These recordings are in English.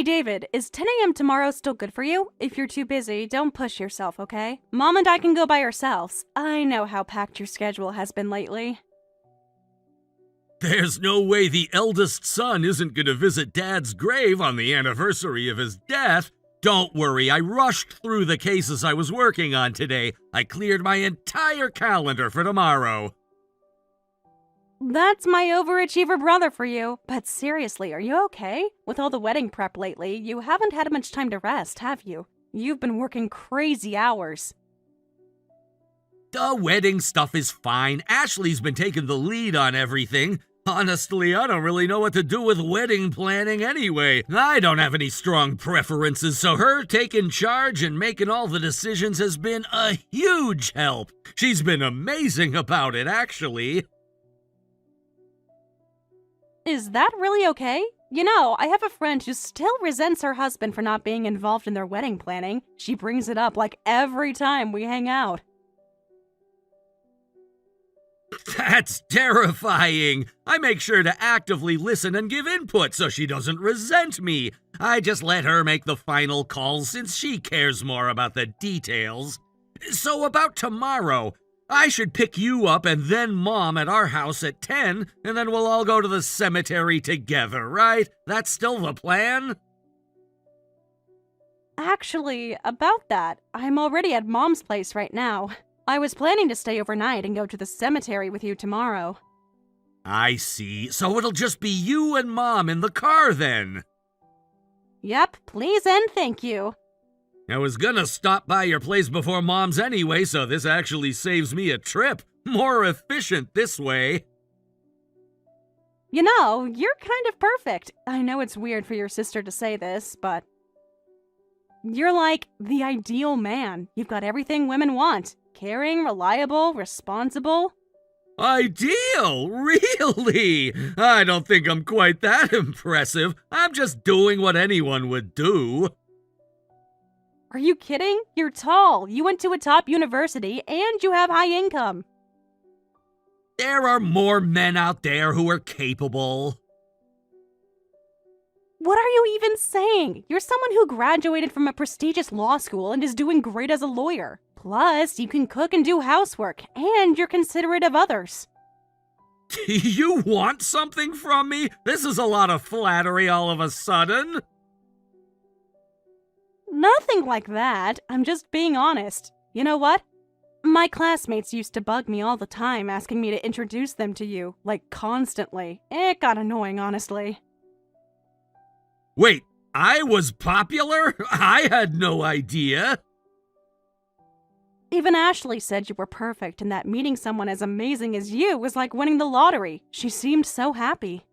Hey David, is 10 a.m. tomorrow still good for you? If you're too busy, don't push yourself, okay? Mom and I can go by ourselves. I know how packed your schedule has been lately. There's no way the eldest son isn't going to visit Dad's grave on the anniversary of his death. Don't worry, I rushed through the cases I was working on today. I cleared my entire calendar for tomorrow. That's my overachiever brother for you. But seriously, are you okay? With all the wedding prep lately, you haven't had much time to rest, have you? You've been working crazy hours. The wedding stuff is fine. Ashley's been taking the lead on everything. Honestly, I don't really know what to do with wedding planning anyway. I don't have any strong preferences, so her taking charge and making all the decisions has been a huge help. She's been amazing about it, actually. Is that really okay? You know, I have a friend who still resents her husband for not being involved in their wedding planning. She brings it up like every time we hang out. That's terrifying. I make sure to actively listen and give input so she doesn't resent me. I just let her make the final calls since she cares more about the details. So about tomorrow, I should pick you up and then Mom at our house at 10, and then we'll all go to the cemetery together, right? That's still the plan? Actually, about that, I'm already at Mom's place right now. I was planning to stay overnight and go to the cemetery with you tomorrow. I see. So it'll just be you and Mom in the car then. Yep, please and thank you. I was gonna stop by your place before Mom's anyway, so this actually saves me a trip. More efficient this way. You know, you're kind of perfect. I know it's weird for your sister to say this, but you're like the ideal man. You've got everything women want. Caring, reliable, responsible. Ideal? Really? I don't think I'm quite that impressive. I'm just doing what anyone would do. Are you kidding? You're tall, you went to a top university, and you have high income. There are more men out there who are capable. What are you even saying? You're someone who graduated from a prestigious law school and is doing great as a lawyer. Plus, you can cook and do housework, and you're considerate of others. You want something from me? This is a lot of flattery all of a sudden. Nothing like that. I'm just being honest. You know what? My classmates used to bug me all the time asking me to introduce them to you, like constantly. It got annoying, honestly. Wait, I was popular? I had no idea. Even Ashley said you were perfect and that meeting someone as amazing as you was like winning the lottery. She seemed so happy.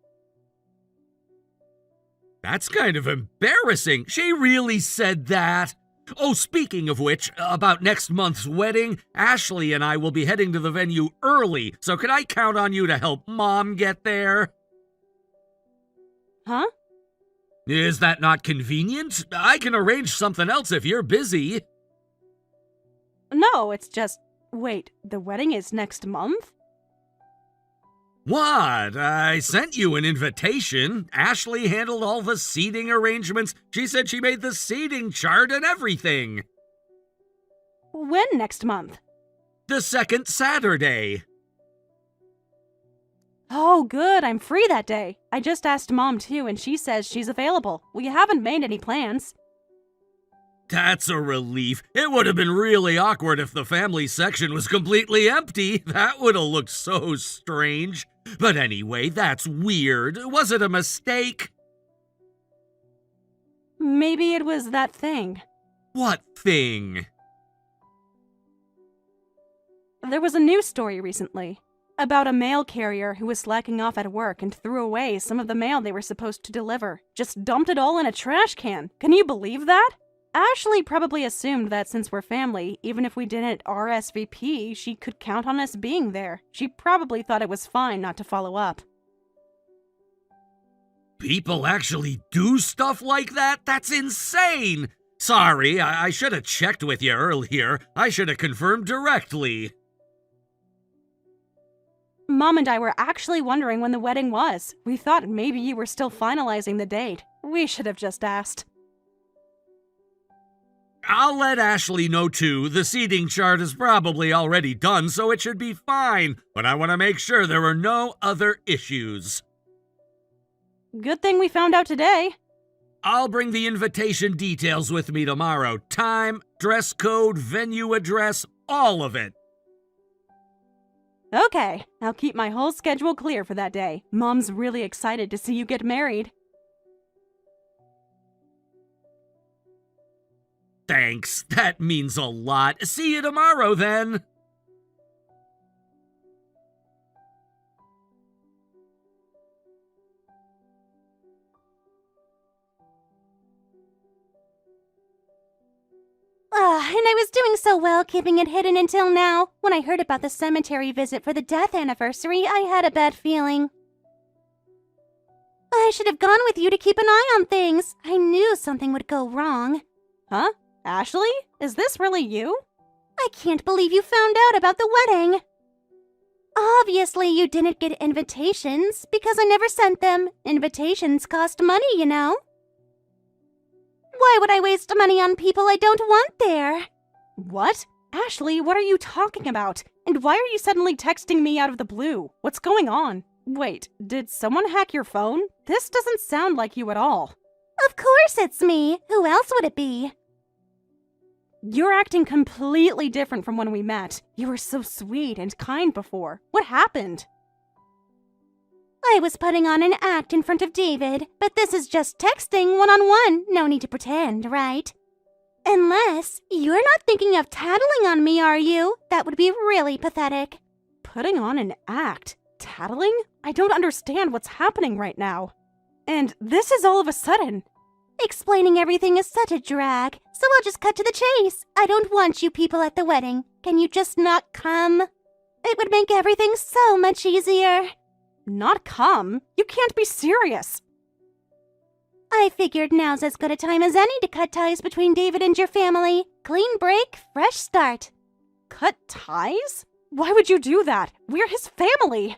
That's kind of embarrassing. She really said that. Oh, speaking of which, about next month's wedding, Ashley and I will be heading to the venue early, so can I count on you to help Mom get there? Huh? Is that not convenient? I can arrange something else if you're busy. No, it's just... Wait, the wedding is next month? What? I sent you an invitation. Ashley handled all the seating arrangements. She said she made the seating chart and everything. When next month? The second Saturday. Oh, good, I'm free that day. I just asked Mom too, and she says she's available. We haven't made any plans. That's a relief. It would have been really awkward if the family section was completely empty. That would have looked so strange. But anyway, that's weird. Was it a mistake? Maybe it was that thing. What thing? There was a news story recently about a mail carrier who was slacking off at work and threw away some of the mail they were supposed to deliver. Just dumped it all in a trash can. Can you believe that? Ashley probably assumed that since we're family, even if we didn't RSVP, she could count on us being there. She probably thought it was fine not to follow up. People actually do stuff like that? That's insane! Sorry, I should have checked with you earlier. I should have confirmed directly. Mom and I were actually wondering when the wedding was. We thought maybe you were still finalizing the date. We should have just asked. I'll let Ashley know too. The seating chart is probably already done, so it should be fine. But I want to make sure there are no other issues. Good thing we found out today. I'll bring the invitation details with me tomorrow. Time, dress code, venue address, all of it. Okay, I'll keep my whole schedule clear for that day. Mom's really excited to see you get married. Thanks, that means a lot. See you tomorrow then. And I was doing so well keeping it hidden until now. When I heard about the cemetery visit for the death anniversary, I had a bad feeling. I should have gone with you to keep an eye on things. I knew something would go wrong. Huh? Ashley? Is this really you? I can't believe you found out about the wedding. Obviously, you didn't get invitations because I never sent them. Invitations cost money, you know. Why would I waste money on people I don't want there? What? Ashley, what are you talking about? And why are you suddenly texting me out of the blue? What's going on? Wait, did someone hack your phone? This doesn't sound like you at all. Of course it's me. Who else would it be? You're acting completely different from when we met. You were so sweet and kind before. What happened? I was putting on an act in front of David, but this is just texting one-on-one. No need to pretend, right? Unless you're not thinking of tattling on me, are you? That would be really pathetic. Putting on an act? Tattling? I don't understand what's happening right now. And this is all of a sudden. Explaining everything is such a drag, so I'll just cut to the chase. I don't want you people at the wedding. Can you just not come? It would make everything so much easier. Not come? You can't be serious. I figured now's as good a time as any to cut ties between David and your family. Clean break, fresh start. Cut ties? Why would you do that? We're his family.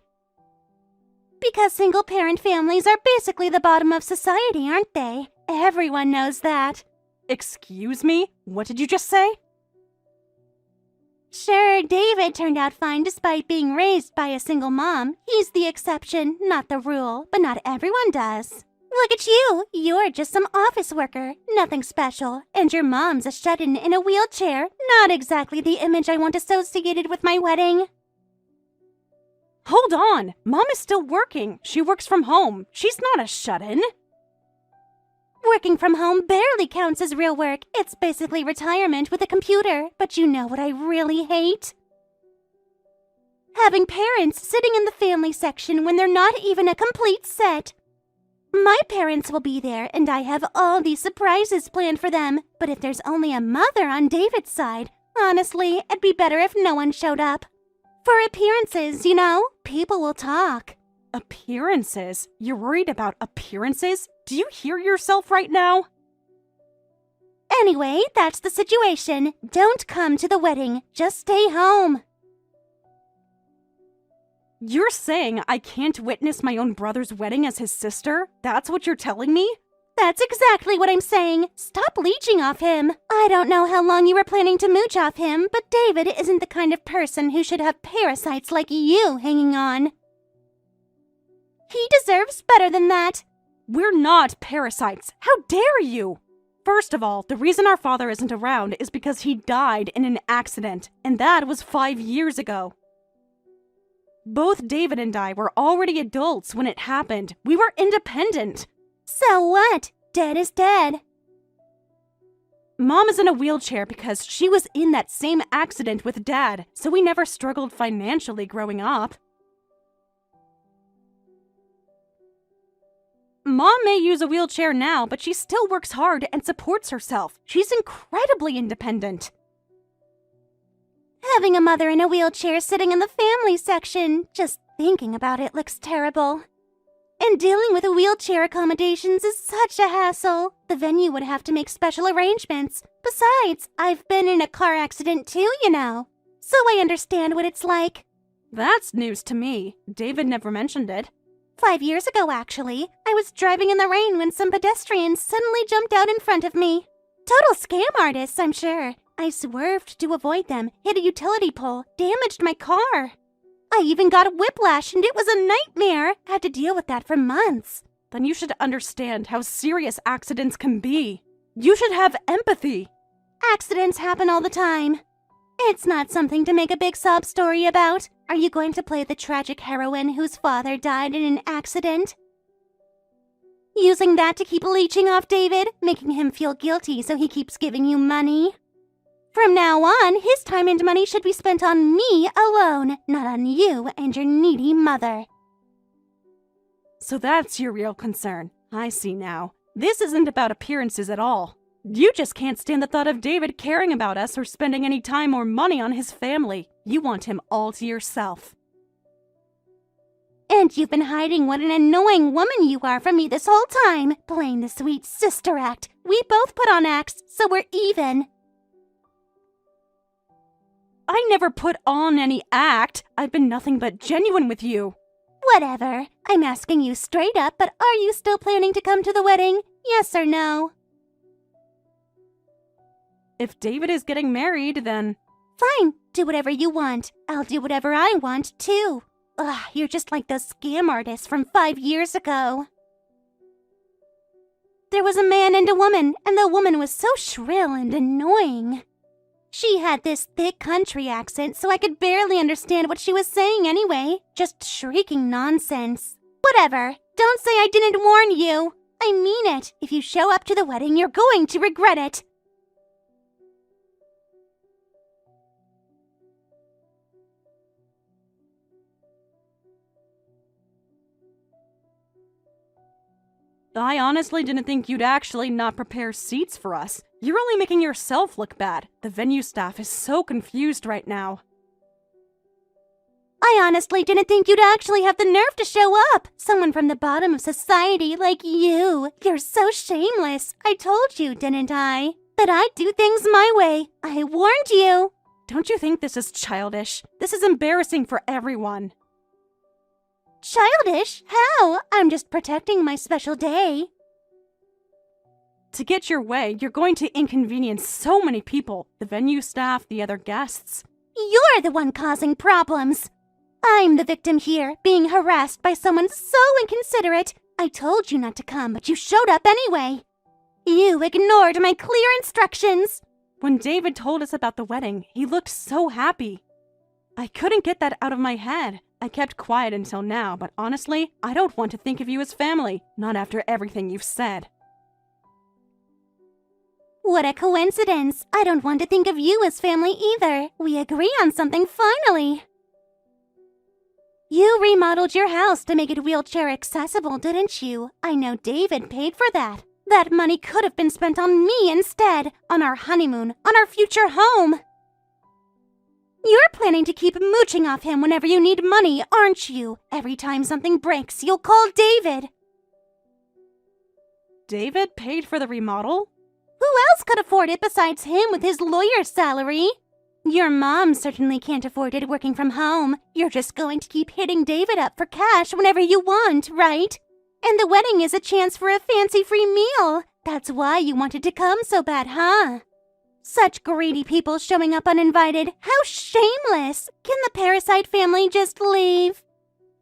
Because single-parent families are basically the bottom of society, aren't they? Everyone knows that. Excuse me? What did you just say? Sure, David turned out fine despite being raised by a single mom. He's the exception, not the rule, but not everyone does. Look at you! You're just some office worker, nothing special, and your mom's a shut-in in a wheelchair. Not exactly the image I want associated with my wedding. Hold on! Mom is still working. She works from home. She's not a shut-in. Working from home barely counts as real work. It's basically retirement with a computer. But you know what I really hate? Having parents sitting in the family section when they're not even a complete set. My parents will be there, and I have all these surprises planned for them. But if there's only a mother on David's side, honestly, it'd be better if no one showed up. For appearances, you know, people will talk. Appearances? You're worried about appearances? Do you hear yourself right now? Anyway, that's the situation. Don't come to the wedding. Just stay home. You're saying I can't witness my own brother's wedding as his sister? That's what you're telling me? That's exactly what I'm saying. Stop leeching off him. I don't know how long you were planning to mooch off him, but David isn't the kind of person who should have parasites like you hanging on. He deserves better than that. We're not parasites. How dare you? First of all, the reason our father isn't around is because he died in an accident, and that was 5 years ago. Both David and I were already adults when it happened. We were independent. So what? Dead is dead. Mom is in a wheelchair because she was in that same accident with Dad, so we never struggled financially growing up. Mom may use a wheelchair now, but she still works hard and supports herself. She's incredibly independent. Having a mother in a wheelchair sitting in the family section, just thinking about it looks terrible. And dealing with wheelchair accommodations is such a hassle. The venue would have to make special arrangements. Besides, I've been in a car accident too, you know. So I understand what it's like. That's news to me. David never mentioned it. 5 years ago, actually. I was driving in the rain when some pedestrians suddenly jumped out in front of me. Total scam artists, I'm sure. I swerved to avoid them, hit a utility pole, damaged my car. I even got whiplash and it was a nightmare. Had to deal with that for months. Then you should understand how serious accidents can be. You should have empathy. Accidents happen all the time. It's not something to make a big sob story about. Are you going to play the tragic heroine whose father died in an accident? Using that to keep leeching off David, making him feel guilty so he keeps giving you money? From now on, his time and money should be spent on me alone, not on you and your needy mother. So that's your real concern. I see now. This isn't about appearances at all. You just can't stand the thought of David caring about us or spending any time or money on his family. You want him all to yourself. And you've been hiding what an annoying woman you are from me this whole time, playing the sweet sister act. We both put on acts, so we're even. I never put on any act. I've been nothing but genuine with you. Whatever. I'm asking you straight up, but are you still planning to come to the wedding? Yes or no? If David is getting married, then... Fine. Do whatever you want. I'll do whatever I want, too. Ugh, you're just like those scam artists from 5 years ago. There was a man and a woman, and the woman was so shrill and annoying. She had this thick country accent, so I could barely understand what she was saying anyway. Just shrieking nonsense. Whatever. Don't say I didn't warn you. I mean it. If you show up to the wedding, you're going to regret it. I honestly didn't think you'd actually not prepare seats for us. You're only making yourself look bad. The venue staff is so confused right now. I honestly didn't think you'd actually have the nerve to show up. Someone from the bottom of society like you. You're so shameless. I told you, didn't I? That I'd do things my way. I warned you. Don't you think this is childish? This is embarrassing for everyone. Childish? How? I'm just protecting my special day. To get your way, you're going to inconvenience so many people. The venue staff, the other guests. You're the one causing problems. I'm the victim here, being harassed by someone so inconsiderate. I told you not to come, but you showed up anyway. You ignored my clear instructions. When David told us about the wedding, he looked so happy. I couldn't get that out of my head. I kept quiet until now, but honestly, I don't want to think of you as family, not after everything you've said. What a coincidence. I don't want to think of you as family either. We agree on something finally. You remodeled your house to make it wheelchair accessible, didn't you? I know David paid for that. That money could have been spent on me instead, on our honeymoon, on our future home. You're planning to keep mooching off him whenever you need money, aren't you? Every time something breaks, you'll call David. David paid for the remodel? Who else could afford it besides him with his lawyer's salary? Your mom certainly can't afford it working from home. You're just going to keep hitting David up for cash whenever you want, right? And the wedding is a chance for a fancy free meal. That's why you wanted to come so bad, huh? Such greedy people showing up uninvited. How shameless! Can the parasite family just leave?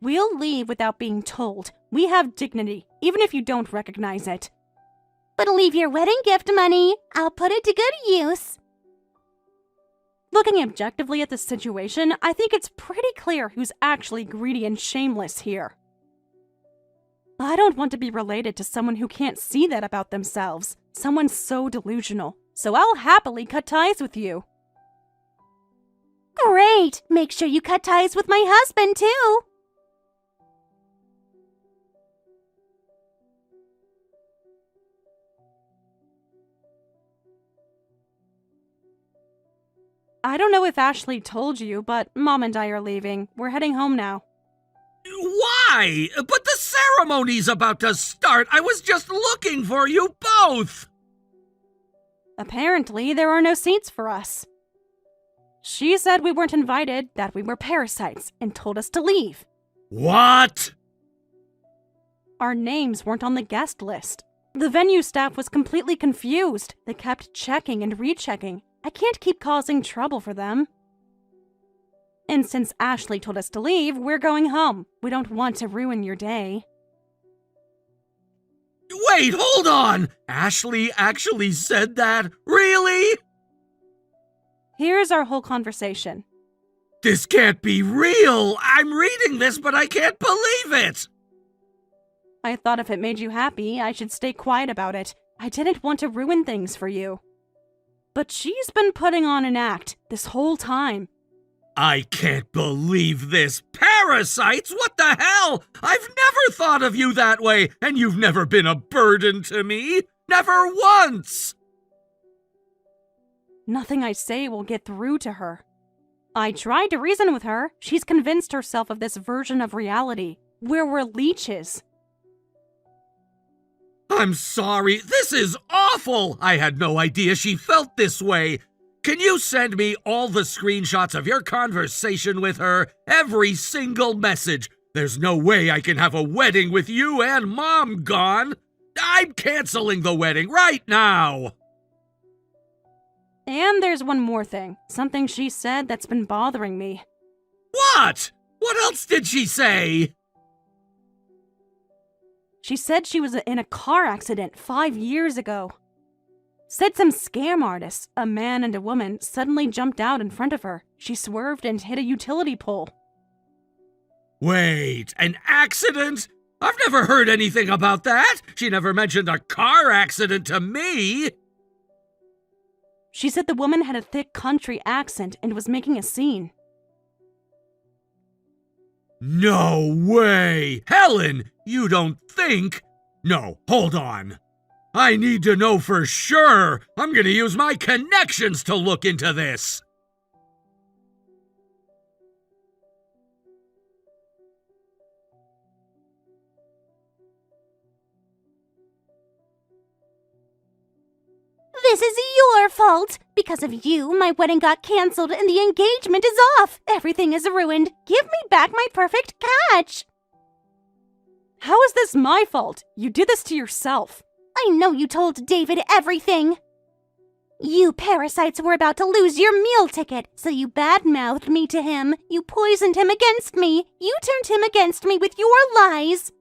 We'll leave without being told. We have dignity, even if you don't recognize it. But leave your wedding gift money. I'll put it to good use. Looking objectively at the situation, I think it's pretty clear who's actually greedy and shameless here. I don't want to be related to someone who can't see that about themselves. Someone so delusional. So I'll happily cut ties with you. Great! Make sure you cut ties with my husband, too. I don't know if Ashley told you, but Mom and I are leaving. We're heading home now. Why? But the ceremony's about to start. I was just looking for you both. Apparently, there are no seats for us. She said we weren't invited, that we were parasites, and told us to leave. What? Our names weren't on the guest list. The venue staff was completely confused. They kept checking and rechecking. I can't keep causing trouble for them. And since Ashley told us to leave, we're going home. We don't want to ruin your day. Wait, hold on! Ashley actually said that? Really? Here's our whole conversation. This can't be real! I'm reading this, but I can't believe it! I thought if it made you happy, I should stay quiet about it. I didn't want to ruin things for you. But she's been putting on an act this whole time. I can't believe this. Parasites? What the hell? I've never thought of you that way, and you've never been a burden to me. Never once! Nothing I say will get through to her. I tried to reason with her. She's convinced herself of this version of reality, where we're leeches. I'm sorry. This is awful. I had no idea she felt this way. Can you send me all the screenshots of your conversation with her? Every single message. There's no way I can have a wedding with you and Mom gone. I'm canceling the wedding right now. And there's one more thing. Something she said that's been bothering me. What? What else did she say? She said she was in a car accident 5 years ago. Said some scam artists, a man and a woman, suddenly jumped out in front of her. She swerved and hit a utility pole. Wait, an accident? I've never heard anything about that. She never mentioned a car accident to me. She said the woman had a thick country accent and was making a scene. No way! Helen, you don't think... No, hold on. I need to know for sure. I'm gonna use my connections to look into this. This is your fault. Because of you, my wedding got canceled and the engagement is off. Everything is ruined. Give me back my perfect catch. How is this my fault? You did this to yourself. I know you told David everything. You parasites were about to lose your meal ticket, so you badmouthed me to him. You poisoned him against me. You turned him against me with your lies.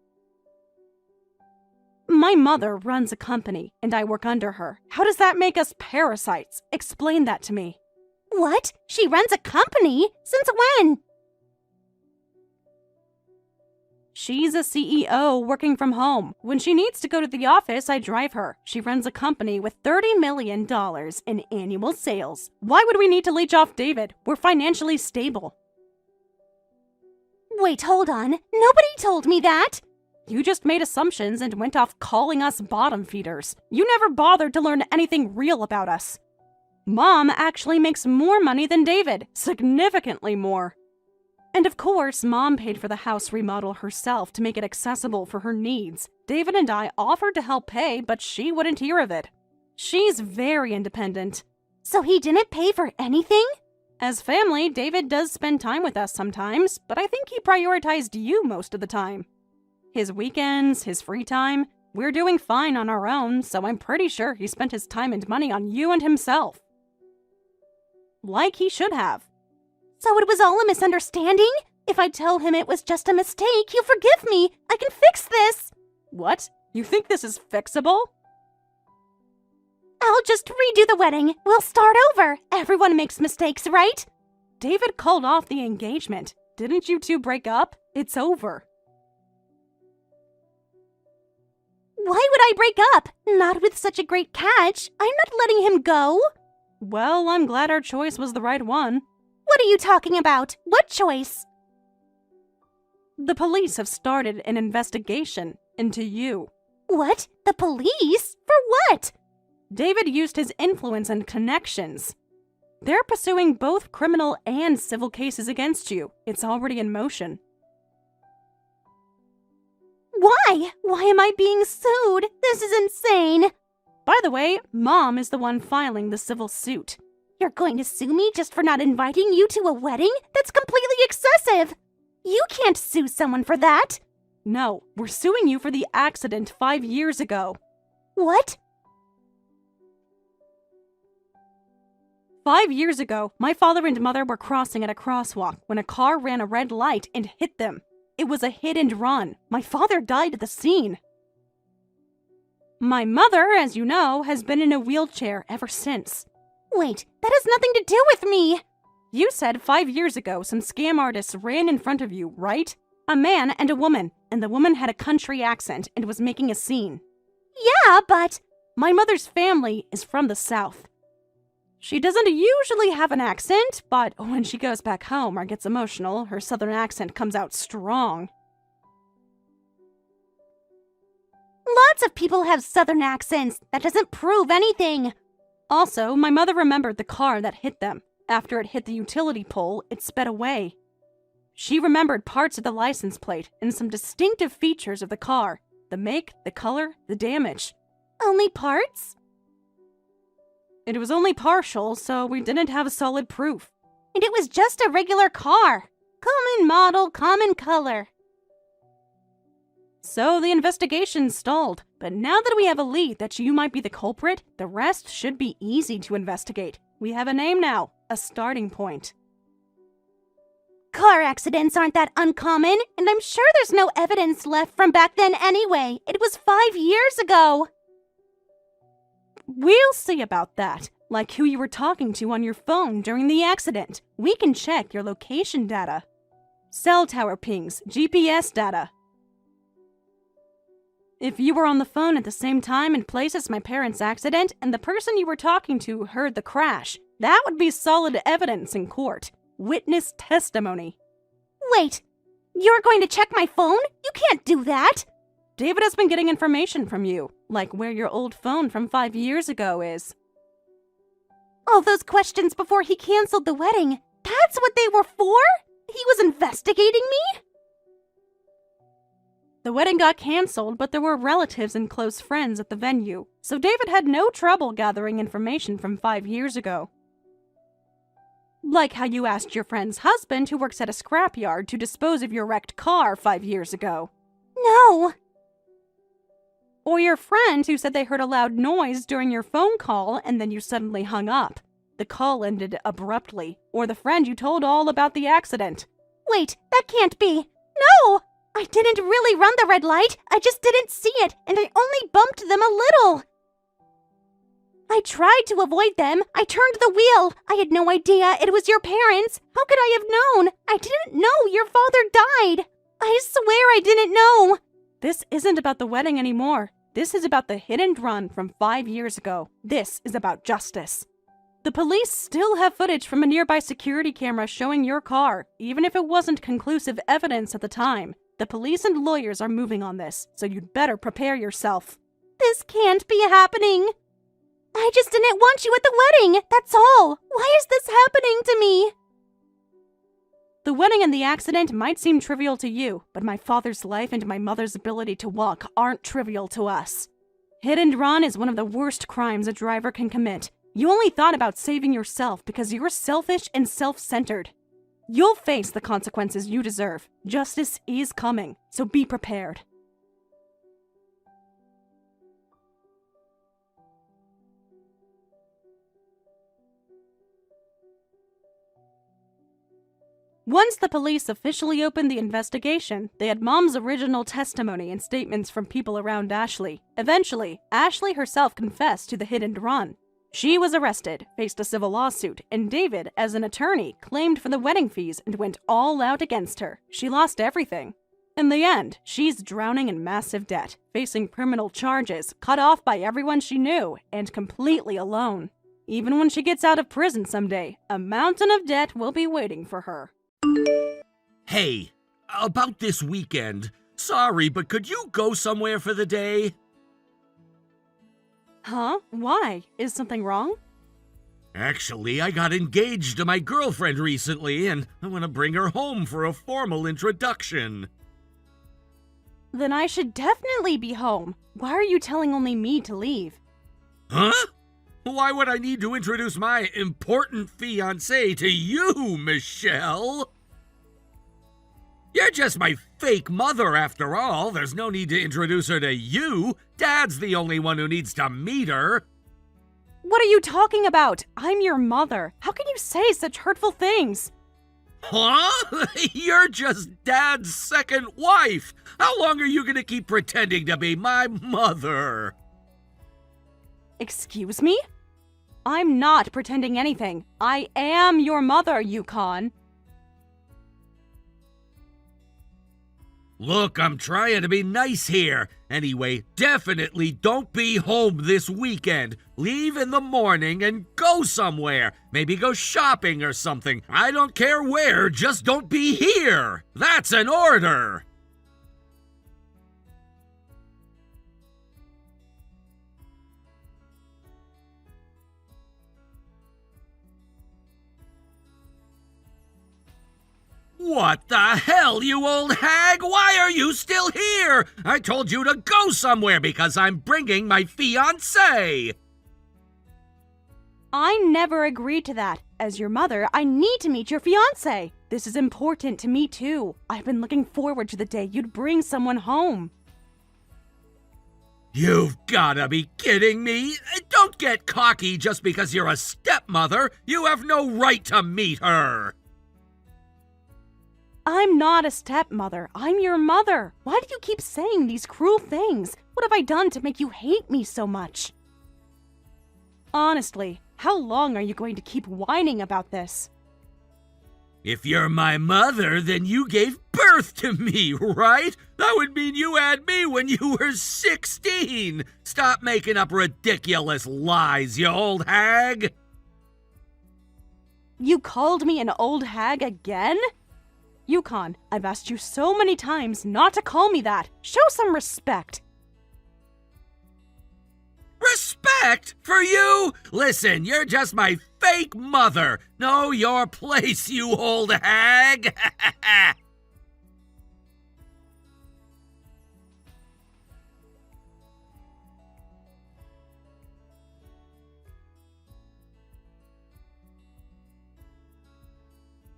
My mother runs a company, and I work under her. How does that make us parasites? Explain that to me. What? She runs a company? Since when? She's a CEO working from home. When she needs to go to the office, I drive her. She runs a company with $30 million in annual sales. Why would we need to leech off David? We're financially stable. Wait, hold on. Nobody told me that. You just made assumptions and went off calling us bottom feeders. You never bothered to learn anything real about us. Mom actually makes more money than David, significantly more. And of course, Mom paid for the house remodel herself to make it accessible for her needs. David and I offered to help pay, but she wouldn't hear of it. She's very independent. So he didn't pay for anything? As family, David does spend time with us sometimes, but I think he prioritized you most of the time. His weekends, his free time, we're doing fine on our own, so I'm pretty sure he spent his time and money on you and himself. Like he should have. So it was all a misunderstanding? If I tell him it was just a mistake, he'll forgive me. I can fix this. What? You think this is fixable? I'll just redo the wedding. We'll start over. Everyone makes mistakes, right? David called off the engagement. Didn't you two break up? It's over. Why would I break up? Not with such a great catch. I'm not letting him go. Well, I'm glad our choice was the right one. What are you talking about? What choice? The police have started an investigation into you. What? The police? For what? David used his influence and connections. They're pursuing both criminal and civil cases against you. It's already in motion. Why? Why am I being sued? This is insane. By the way, Mom is the one filing the civil suit. You're going to sue me just for not inviting you to a wedding? That's completely excessive! You can't sue someone for that! No, we're suing you for the accident 5 years ago. What? 5 years ago, my father and mother were crossing at a crosswalk when a car ran a red light and hit them. It was a hit and run. My father died at the scene. My mother, as you know, has been in a wheelchair ever since. Wait, that has nothing to do with me! You said 5 years ago some scam artists ran in front of you, right? A man and a woman, and the woman had a country accent and was making a scene. Yeah, but... My mother's family is from the South. She doesn't usually have an accent, but when she goes back home or gets emotional, her Southern accent comes out strong. Lots of people have Southern accents. That doesn't prove anything. Also, my mother remembered the car that hit them. After it hit the utility pole, it sped away. She remembered parts of the license plate and some distinctive features of the car. The make, the color, the damage. Only parts? It was only partial, so we didn't have solid proof. And it was just a regular car. Common model, common color. So the investigation stalled, but now that we have a lead that you might be the culprit, the rest should be easy to investigate. We have a name now, a starting point. Car accidents aren't that uncommon, and I'm sure there's no evidence left from back then anyway. It was 5 years ago. We'll see about that, like who you were talking to on your phone during the accident. We can check your location data. Cell tower pings, GPS data. If you were on the phone at the same time and place as my parents' accident, and the person you were talking to heard the crash, that would be solid evidence in court. Witness testimony. Wait, you're going to check my phone? You can't do that! David has been getting information from you, like where your old phone from 5 years ago is. All those questions before he canceled the wedding, that's what they were for? He was investigating me? The wedding got canceled, but there were relatives and close friends at the venue, so David had no trouble gathering information from 5 years ago. Like how you asked your friend's husband who works at a scrapyard to dispose of your wrecked car 5 years ago. No! Or your friend who said they heard a loud noise during your phone call and then you suddenly hung up. The call ended abruptly. Or the friend you told all about the accident. Wait, that can't be. No! I didn't really run the red light. I just didn't see it, and I only bumped them a little. I tried to avoid them. I turned the wheel. I had no idea it was your parents. How could I have known? I didn't know your father died. I swear I didn't know. This isn't about the wedding anymore. This is about the hit and run from 5 years ago. This is about justice. The police still have footage from a nearby security camera showing your car, even if it wasn't conclusive evidence at the time. The police and lawyers are moving on this, so you'd better prepare yourself. This can't be happening. I just didn't want you at the wedding, that's all. Why is this happening to me? The wedding and the accident might seem trivial to you, but my father's life and my mother's ability to walk aren't trivial to us. Hit and run is one of the worst crimes a driver can commit. You only thought about saving yourself because you're selfish and self-centered. You'll face the consequences you deserve. Justice is coming, so be prepared. Once the police officially opened the investigation, they had Mom's original testimony and statements from people around Ashley. Eventually, Ashley herself confessed to the hit and run. She was arrested, faced a civil lawsuit, and David, as an attorney, claimed for the wedding fees and went all out against her. She lost everything. In the end, she's drowning in massive debt, facing criminal charges, cut off by everyone she knew, and completely alone. Even when she gets out of prison someday, a mountain of debt will be waiting for her. Hey, about this weekend. Sorry, but could you go somewhere for the day? Huh? Why? Is something wrong? Actually, I got engaged to my girlfriend recently, and I want to bring her home for a formal introduction. Then I should definitely be home. Why are you telling only me to leave? Huh? Why would I need to introduce my important fiancé to you, Michelle? You're just my fake mother after all. There's no need to introduce her to you. Dad's the only one who needs to meet her. What are you talking about? I'm your mother. How can you say such hurtful things? Huh? You're just Dad's second wife. How long are you going to keep pretending to be my mother? Excuse me? I'm not pretending anything. I am your mother, Yukon. Look, I'm trying to be nice here. Anyway, definitely don't be home this weekend. Leave in the morning and go somewhere. Maybe go shopping or something. I don't care where, just don't be here. That's an order. What the hell, you old hag? Why are you still here? I told you to go somewhere because I'm bringing my fiancé. I never agreed to that. As your mother, I need to meet your fiancé. This is important to me too. I've been looking forward to the day you'd bring someone home. You've gotta be kidding me. Don't get cocky just because you're a stepmother. You have no right to meet her. I'm not a stepmother. I'm your mother. Why do you keep saying these cruel things? What have I done to make you hate me so much? Honestly, how long are you going to keep whining about this? If you're my mother, then you gave birth to me, right? That would mean you had me when you were 16. Stop making up ridiculous lies, you old hag. You called me an old hag again? Yukon, I've asked you so many times not to call me that. Show some respect. Respect? For you? Listen, you're just my fake mother. Know your place, you old hag.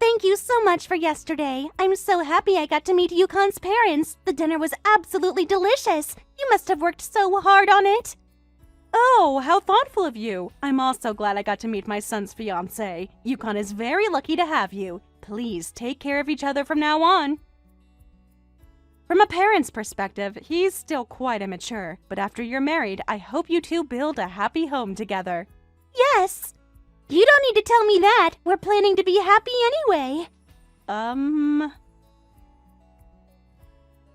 Thank you so much for yesterday. I'm so happy I got to meet Yukon's parents. The dinner was absolutely delicious. You must have worked so hard on it. Oh, how thoughtful of you. I'm also glad I got to meet my son's fiancé. Yukon is very lucky to have you. Please take care of each other from now on. From a parent's perspective, he's still quite immature, but after you're married, I hope you two build a happy home together. Yes. You don't need to tell me that. We're planning to be happy anyway.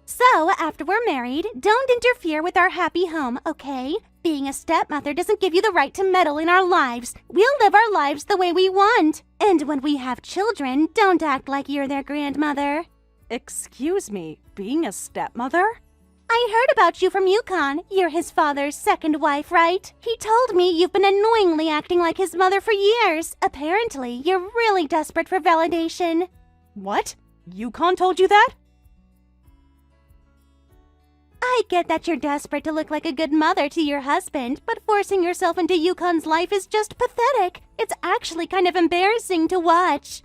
So, after we're married, don't interfere with our happy home, okay? Being a stepmother doesn't give you the right to meddle in our lives. We'll live our lives the way we want. And when we have children, don't act like you're their grandmother. Excuse me, being a stepmother? I heard about you from Yukon. You're his father's second wife, right? He told me you've been annoyingly acting like his mother for years. Apparently, you're really desperate for validation. What? Yukon told you that? I get that you're desperate to look like a good mother to your husband, but forcing yourself into Yukon's life is just pathetic. It's actually kind of embarrassing to watch.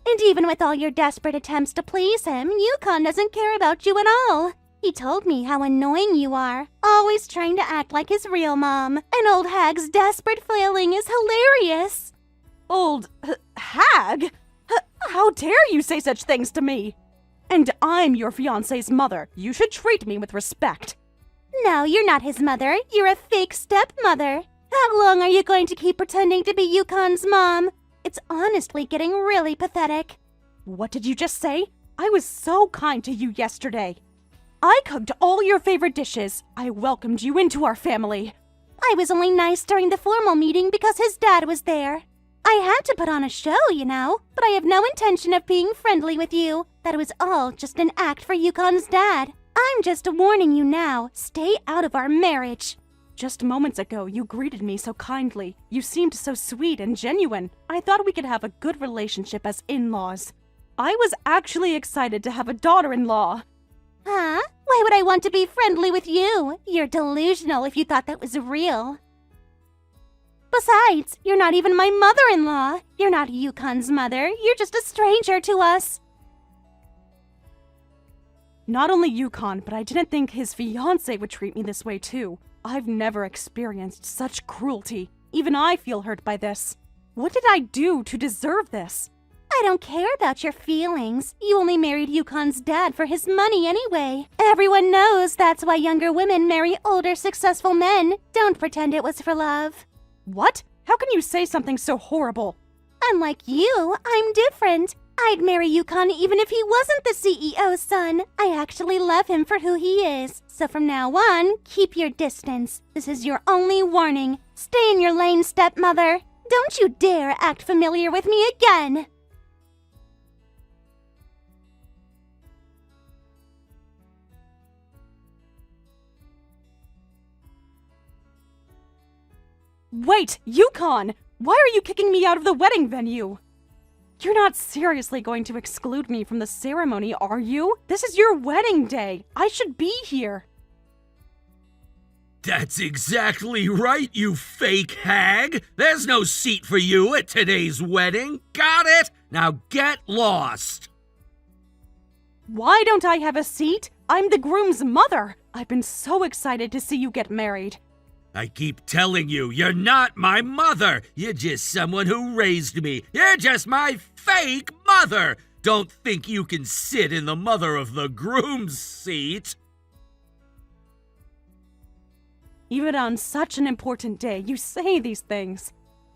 And even with all your desperate attempts to please him, Yukon doesn't care about you at all. He told me how annoying you are, always trying to act like his real mom. An old hag's desperate flailing is hilarious. Old hag? How dare you say such things to me? And I'm your fiancé's mother. You should treat me with respect. No, you're not his mother. You're a fake stepmother. How long are you going to keep pretending to be Yukon's mom? It's honestly getting really pathetic. What did you just say? I was so kind to you yesterday. I cooked all your favorite dishes. I welcomed you into our family. I was only nice during the formal meeting because his dad was there. I had to put on a show, you know, but I have no intention of being friendly with you. That was all just an act for Yukon's dad. I'm just warning you now. Stay out of our marriage. Just moments ago, you greeted me so kindly. You seemed so sweet and genuine. I thought we could have a good relationship as in-laws. I was actually excited to have a daughter-in-law. Huh? Why would I want to be friendly with you? You're delusional if you thought that was real. Besides, you're not even my mother-in-law. You're not Yukon's mother. You're just a stranger to us. Not only Yukon, but I didn't think his fiancé would treat me this way too. I've never experienced such cruelty. Even I feel hurt by this. What did I do to deserve this? I don't care about your feelings. You only married Yukon's dad for his money anyway. Everyone knows that's why younger women marry older, successful men. Don't pretend it was for love. What? How can you say something so horrible? Unlike you, I'm different. I'd marry Yukon even if he wasn't the CEO's son. I actually love him for who he is. So from now on, keep your distance. This is your only warning. Stay in your lane, stepmother. Don't you dare act familiar with me again. Wait, Yukon! Why are you kicking me out of the wedding venue? You're not seriously going to exclude me from the ceremony, are you? This is your wedding day. I should be here. That's exactly right, you fake hag! There's no seat for you at today's wedding. Got it? Now get lost! Why don't I have a seat? I'm the groom's mother. I've been so excited to see you get married. I keep telling you, you're not my mother. You're just someone who raised me. You're just my fake mother. Don't think you can sit in the mother of the groom's seat. Even on such an important day, you say these things.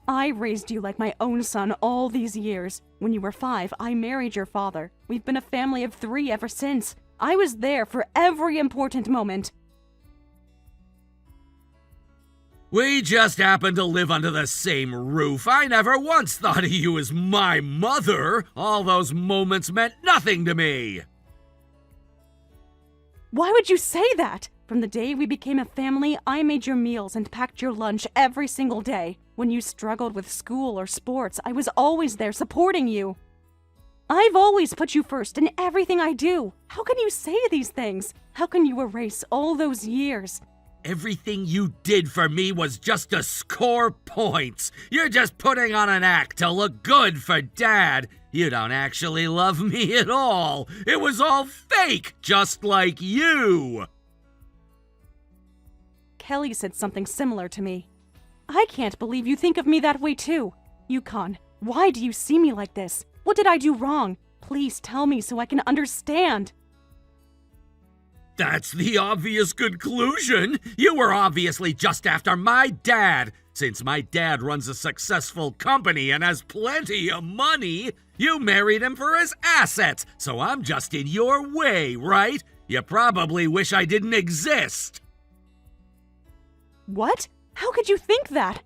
I raised you like my own son all these years. When you were 5, I married your father. We've been a family of 3 ever since. I was there for every important moment. We just happen to live under the same roof. I never once thought of you as my mother. All those moments meant nothing to me. Why would you say that? From the day we became a family, I made your meals and packed your lunch every single day. When you struggled with school or sports, I was always there supporting you. I've always put you first in everything I do. How can you say these things? How can you erase all those years? Everything you did for me was just to score points. You're just putting on an act to look good for Dad. You don't actually love me at all. It was all fake, just like you. Kelly said something similar to me. I can't believe you think of me that way too. Yukon, why do you see me like this? What did I do wrong? Please tell me so I can understand. That's the obvious conclusion. You were obviously just after my dad. Since my dad runs a successful company and has plenty of money, you married him for his assets, so I'm just in your way, right? You probably wish I didn't exist. What? How could you think that?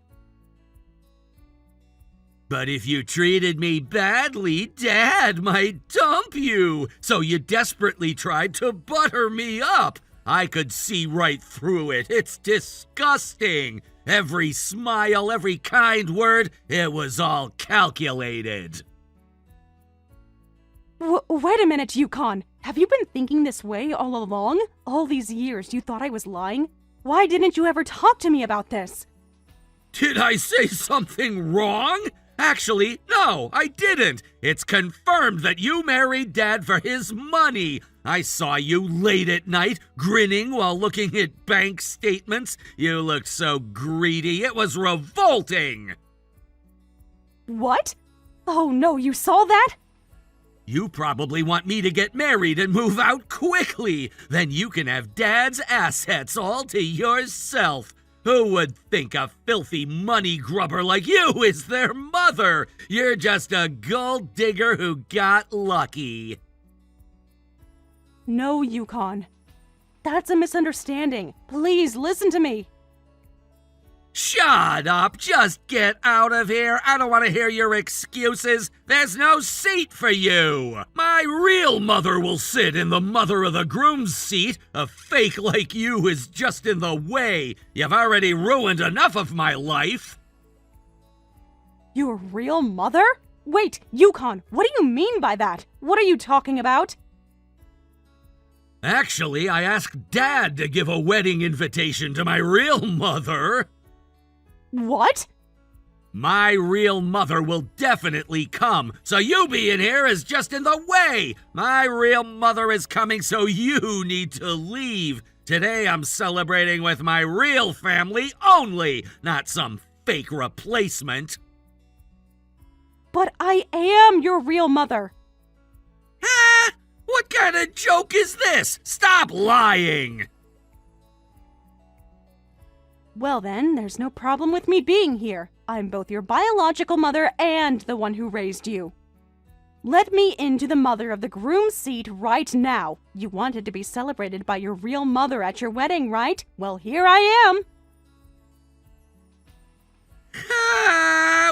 But if you treated me badly, Dad might dump you. So you desperately tried to butter me up. I could see right through it. It's disgusting. Every smile, every kind word, it was all calculated. Wait a minute, Yukon. Have you been thinking this way all along? All these years you thought I was lying? Why didn't you ever talk to me about this? Did I say something wrong? Actually, no, I didn't. It's confirmed that you married Dad for his money. I saw you late at night, grinning while looking at bank statements. You looked so greedy, it was revolting. What? Oh no, you saw that? You probably want me to get married and move out quickly. Then you can have Dad's assets all to yourself. Who would think a filthy money grubber like you is their mother? You're just a gold digger who got lucky. No, Yukon. That's a misunderstanding. Please listen to me. Shut up! Just get out of here! I don't want to hear your excuses! There's no seat for you! My real mother will sit in the mother of the groom's seat! A fake like you is just in the way! You've already ruined enough of my life! Your real mother? Wait, Yukon, what do you mean by that? What are you talking about? Actually, I asked Dad to give a wedding invitation to my real mother! What? My real mother will definitely come, so you being here is just in the way. My real mother is coming, so you need to leave. Today I'm celebrating with my real family only, not some fake replacement. But I am your real mother. Ah! What kind of joke is this? Stop lying! Well then, there's no problem with me being here. I'm both your biological mother and the one who raised you. Let me into the mother of the groom's seat right now. You wanted to be celebrated by your real mother at your wedding, right? Well, here I am.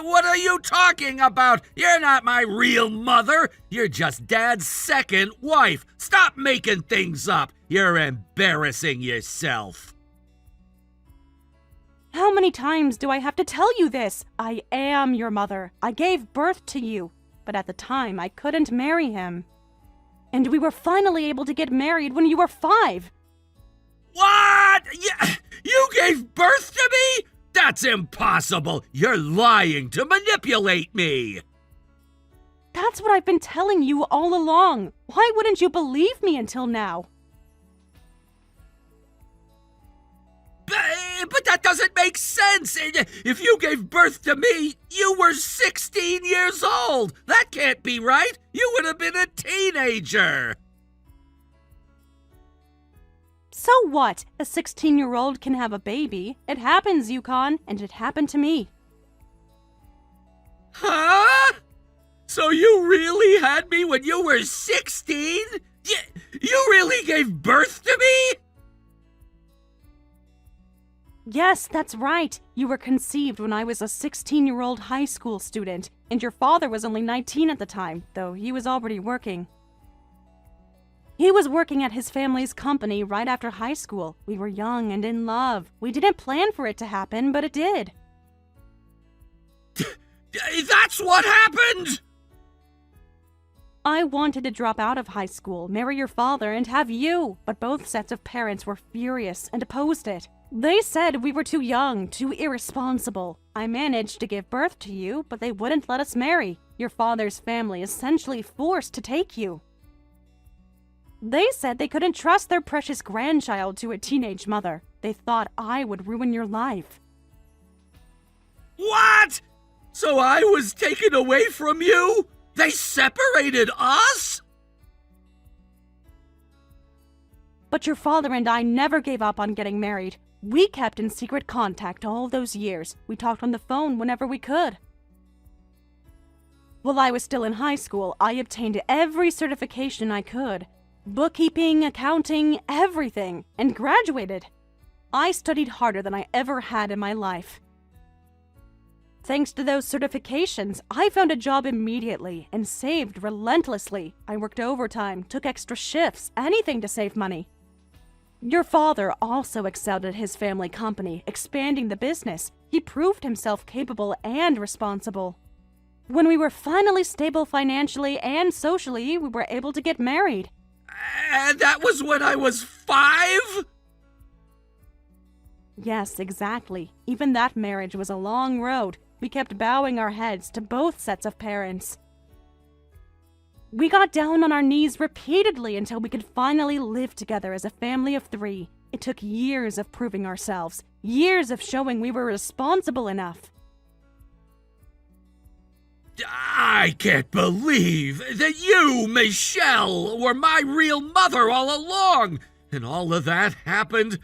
What are you talking about? You're not my real mother. You're just Dad's second wife. Stop making things up. You're embarrassing yourself. How many times do I have to tell you this? I am your mother. I gave birth to you. But at the time, I couldn't marry him. And we were finally able to get married when you were 5. What? You gave birth to me? That's impossible. You're lying to manipulate me. That's what I've been telling you all along. Why wouldn't you believe me until now? But that doesn't make sense. If you gave birth to me, you were 16 years old. That can't be right. You would have been a teenager. So what? A 16-year-old can have a baby. It happens, Yukon, and it happened to me. Huh? So you really had me when you were 16? You really gave birth to me? Yes, that's right. You were conceived when I was a 16-year-old high school student, and your father was only 19 at the time, though he was already working. He was working at his family's company right after high school. We were young and in love. We didn't plan for it to happen, but it did. That's what happened? I wanted to drop out of high school, marry your father, and have you, but both sets of parents were furious and opposed it. They said we were too young, too irresponsible. I managed to give birth to you, but they wouldn't let us marry. Your father's family essentially forced to take you. They said they couldn't trust their precious grandchild to a teenage mother. They thought I would ruin your life. What? So I was taken away from you? They separated us? But your father and I never gave up on getting married. We kept in secret contact all those years. We talked on the phone whenever we could. While I was still in high school, I obtained every certification I could. Bookkeeping, accounting, everything, and graduated. I studied harder than I ever had in my life. Thanks to those certifications, I found a job immediately and saved relentlessly. I worked overtime, took extra shifts, anything to save money. Your father also excelled at his family company, expanding the business. He proved himself capable and responsible. When we were finally stable financially and socially, we were able to get married. And that was when I was 5? Yes, exactly. Even that marriage was a long road. We kept bowing our heads to both sets of parents. We got down on our knees repeatedly until we could finally live together as a family of 3. It took years of proving ourselves, years of showing we were responsible enough. I can't believe that you, Michelle, were my real mother all along. And all of that happened.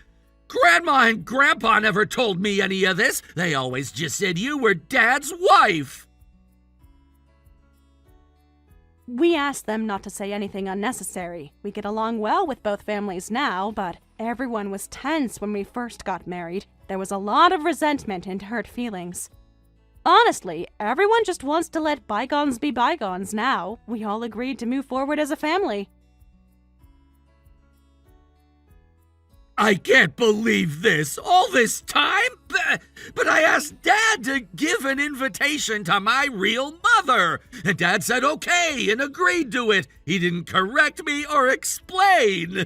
Grandma and Grandpa never told me any of this. They always just said you were Dad's wife. We asked them not to say anything unnecessary. We get along well with both families now, but everyone was tense when we first got married. There was a lot of resentment and hurt feelings. Honestly, everyone just wants to let bygones be bygones now. We all agreed to move forward as a family. I can't believe this. All this time? But I asked Dad to give an invitation to my real mother. And Dad said okay and agreed to it. He didn't correct me or explain.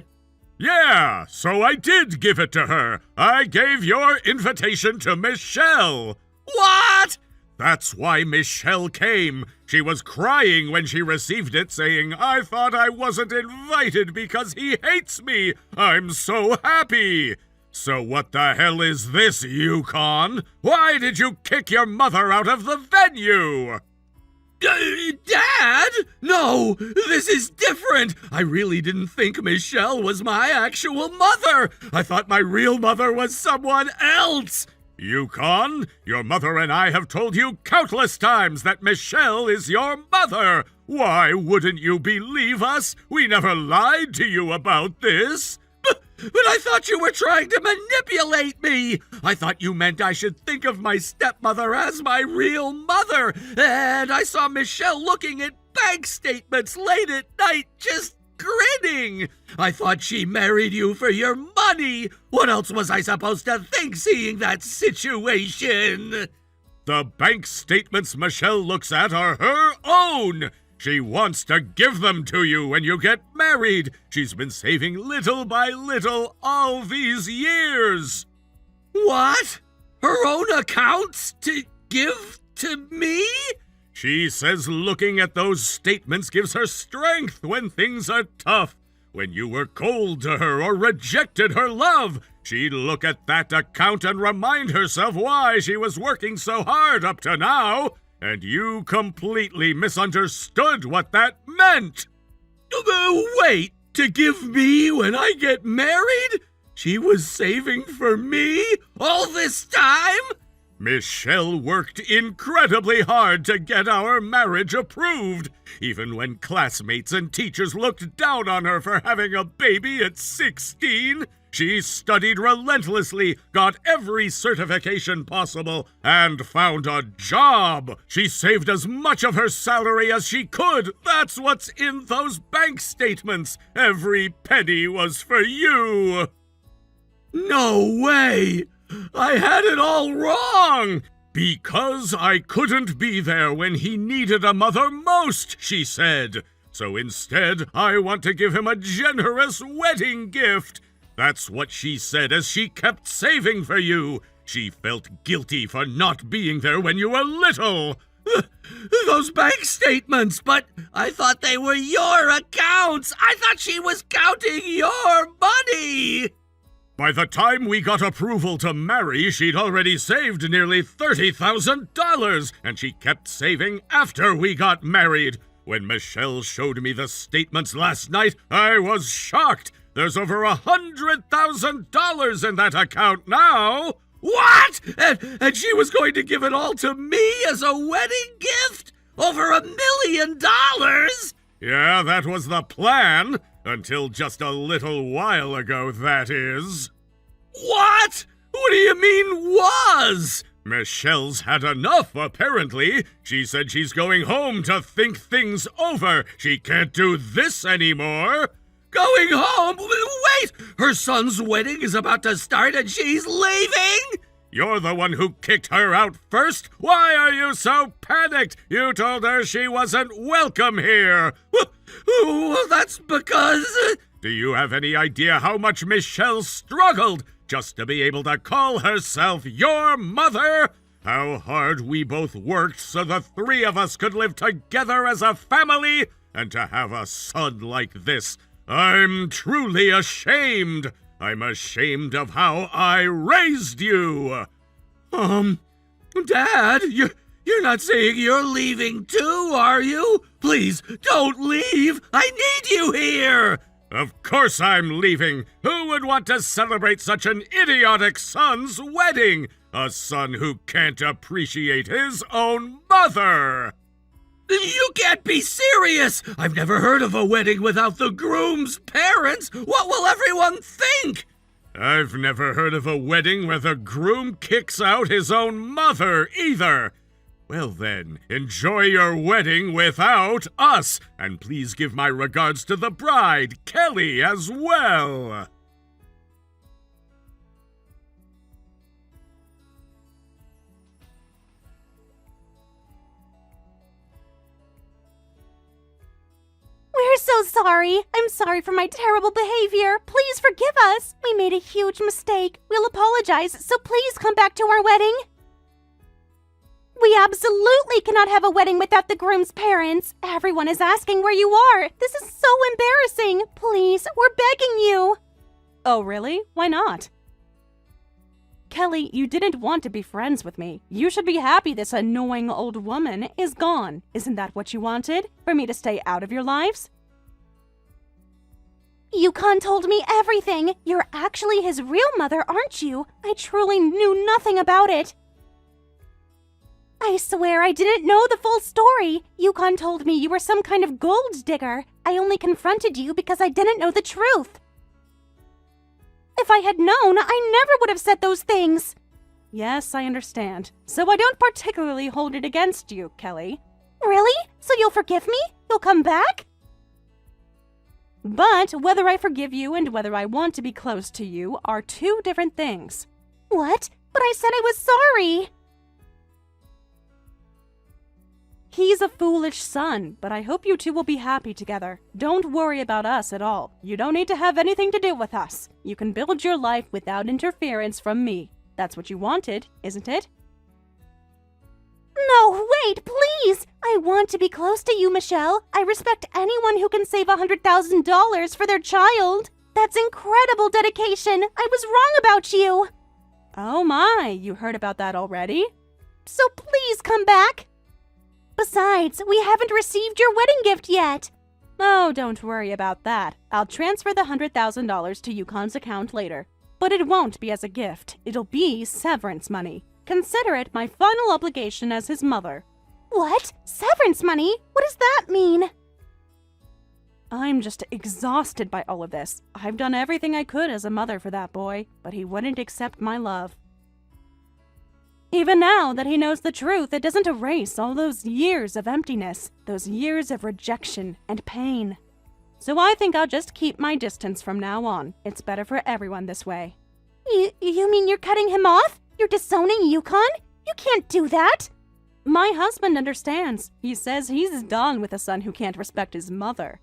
Yeah, so I did give it to her. I gave your invitation to Michelle. What? That's why Michelle came. She was crying when she received it, saying, "I thought I wasn't invited because he hates me. I'm so happy." So what the hell is this, Yukon? Why did you kick your mother out of the venue? Dad? No, this is different. I really didn't think Michelle was my actual mother. I thought my real mother was someone else. Yukon, your mother and I have told you countless times that Michelle is your mother. Why wouldn't you believe us? We never lied to you about this. But I thought you were trying to manipulate me. I thought you meant I should think of my stepmother as my real mother. And I saw Michelle looking at bank statements late at night, just grinning. I thought she married you for your money. What else was I supposed to think seeing that situation? The bank statements Michelle looks at are her own. She wants to give them to you when you get married. She's been saving little by little all these years. What? Her own accounts to give to me? She says looking at those statements gives her strength when things are tough. When you were cold to her or rejected her love, she'd look at that account and remind herself why she was working so hard up to now. And you completely misunderstood what that meant. Wait, to give me when I get married? She was saving for me all this time? Michelle worked incredibly hard to get our marriage approved, even when classmates and teachers looked down on her for having a baby at 16. She studied relentlessly, got every certification possible, and found a job. She saved as much of her salary as she could. That's what's in those bank statements. Every penny was for you. No way! I had it all wrong! Because I couldn't be there when he needed a mother most, she said. So instead, I want to give him a generous wedding gift. That's what she said as she kept saving for you. She felt guilty for not being there when you were little. Those bank statements, but I thought they were your accounts. I thought she was counting your money. By the time we got approval to marry, she'd already saved nearly $30,000, and she kept saving after we got married. When Michelle showed me the statements last night, I was shocked. There's over $100,000 in that account now. What? And she was going to give it all to me as a wedding gift? Over $1 million? Yeah, that was the plan. Until just a little while ago, that is. What? What do you mean, was? Michelle's had enough, apparently. She said she's going home to think things over. She can't do this anymore. Going home? Wait! Her son's wedding is about to start and she's leaving? You're the one who kicked her out first. Why are you so panicked? You told her she wasn't welcome here. Well, that's because... Do you have any idea how much Michelle struggled just to be able to call herself your mother? How hard we both worked so the three of us could live together as a family, and to have a son like this. I'm truly ashamed. I'm ashamed of how I raised you. Dad, you're not saying you're leaving too, are you? Please, don't leave. I need you here. Of course I'm leaving. Who would want to celebrate such an idiotic son's wedding? A son who can't appreciate his own mother. You can't be serious! I've never heard of a wedding without the groom's parents! What will everyone think? I've never heard of a wedding where the groom kicks out his own mother, either. Well then, enjoy your wedding without us, and please give my regards to the bride, Kelly, as well. We're so sorry. I'm sorry for my terrible behavior. Please forgive us. We made a huge mistake. We'll apologize, so please come back to our wedding. We absolutely cannot have a wedding without the groom's parents. Everyone is asking where you are. This is so embarrassing. Please, we're begging you. Oh, really? Why not? Kelly, you didn't want to be friends with me. You should be happy this annoying old woman is gone. Isn't that what you wanted? For me to stay out of your lives? Yukon told me everything. You're actually his real mother, aren't you? I truly knew nothing about it. I swear I didn't know the full story. Yukon told me you were some kind of gold digger. I only confronted you because I didn't know the truth. If I had known, I never would have said those things. Yes, I understand. So I don't particularly hold it against you, Kelly. Really? So you'll forgive me? You'll come back? But whether I forgive you and whether I want to be close to you are two different things. What? But I said I was sorry. He's a foolish son, but I hope you two will be happy together. Don't worry about us at all. You don't need to have anything to do with us. You can build your life without interference from me. That's what you wanted, isn't it? No, wait, please! I want to be close to you, Michelle. I respect anyone who can save $100,000 for their child. That's incredible dedication. I was wrong about you. Oh my, you heard about that already? So please come back. Besides, we haven't received your wedding gift yet. Oh, don't worry about that. I'll transfer the $100,000 to Yukon's account later. But it won't be as a gift. It'll be severance money. Consider it my final obligation as his mother. What? Severance money? What does that mean? I'm just exhausted by all of this. I've done everything I could as a mother for that boy, but he wouldn't accept my love. Even now that he knows the truth, it doesn't erase all those years of emptiness, those years of rejection and pain. So I think I'll just keep my distance from now on. It's better for everyone this way. You mean you're cutting him off? You're disowning Yukon? You can't do that! My husband understands. He says he's done with a son who can't respect his mother.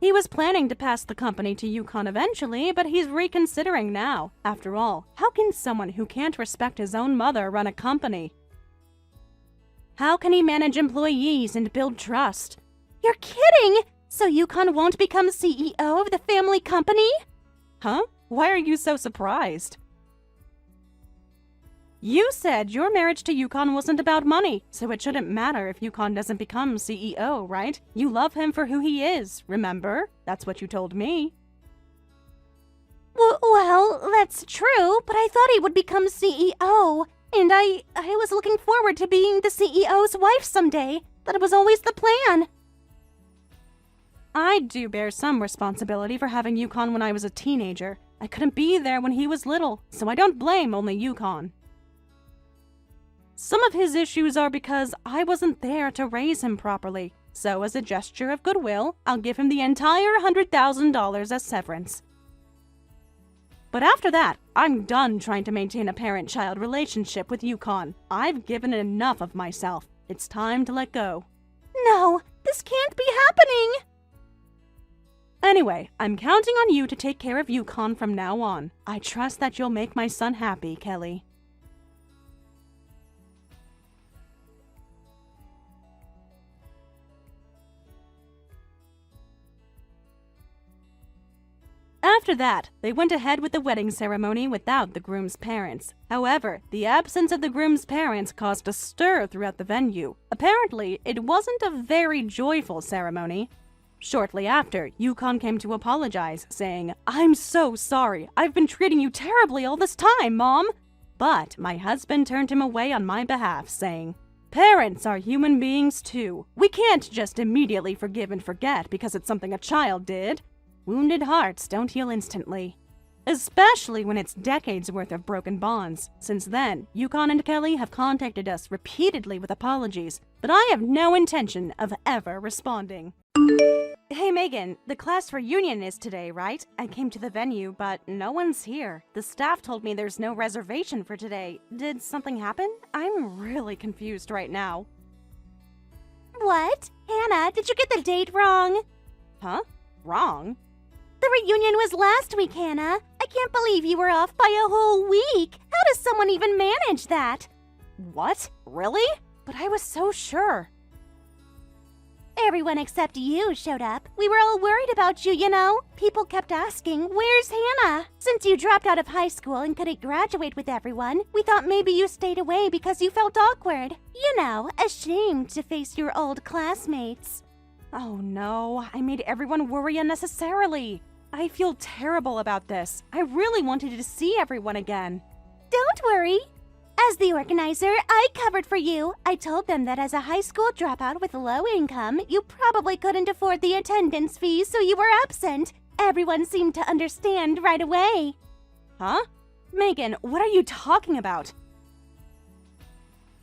He was planning to pass the company to Yukon eventually, but he's reconsidering now. After all, how can someone who can't respect his own mother run a company? How can he manage employees and build trust? You're kidding! So Yukon won't become CEO of the family company? Huh? Why are you so surprised? You said your marriage to Yukon wasn't about money, so it shouldn't matter if Yukon doesn't become CEO, right? You love him for who he is, remember? That's what you told me. Well, that's true, but I thought he would become CEO. And I was looking forward to being the CEO's wife someday. That was always the plan. I do bear some responsibility for having Yukon when I was a teenager. I couldn't be there when he was little, so I don't blame only Yukon. Some of his issues are because I wasn't there to raise him properly, so as a gesture of goodwill, I'll give him the entire $100,000 as severance. But after that, I'm done trying to maintain a parent-child relationship with Yukon. I've given enough of myself. It's time to let go. No, this can't be happening! Anyway, I'm counting on you to take care of Yukon from now on. I trust that you'll make my son happy, Kelly. After that, they went ahead with the wedding ceremony without the groom's parents. However, the absence of the groom's parents caused a stir throughout the venue. Apparently, it wasn't a very joyful ceremony. Shortly after, Yukon came to apologize, saying, "I'm so sorry. I've been treating you terribly all this time, Mom." But my husband turned him away on my behalf, saying, "Parents are human beings too. We can't just immediately forgive and forget because it's something a child did. Wounded hearts don't heal instantly. Especially when it's decades worth of broken bonds. Since then, Yukon and Kelly have contacted us repeatedly with apologies, but I have no intention of ever responding." Hey Megan, the class reunion is today, right? I came to the venue, but no one's here. The staff told me there's no reservation for today. Did something happen? I'm really confused right now. What? Hannah, did you get the date wrong? Huh? Wrong? The reunion was last week, Hannah. I can't believe you were off by a whole week. How does someone even manage that? What? Really? But I was so sure. Everyone except you showed up. We were all worried about you, you know. People kept asking, where's Hannah? Since you dropped out of high school and couldn't graduate with everyone, we thought maybe you stayed away because you felt awkward. You know, ashamed to face your old classmates. Oh no, I made everyone worry unnecessarily. I feel terrible about this. I really wanted to see everyone again. Don't worry. As the organizer, I covered for you. I told them that as a high school dropout with low income, you probably couldn't afford the attendance fees, so you were absent. Everyone seemed to understand right away. Huh? Megan, what are you talking about?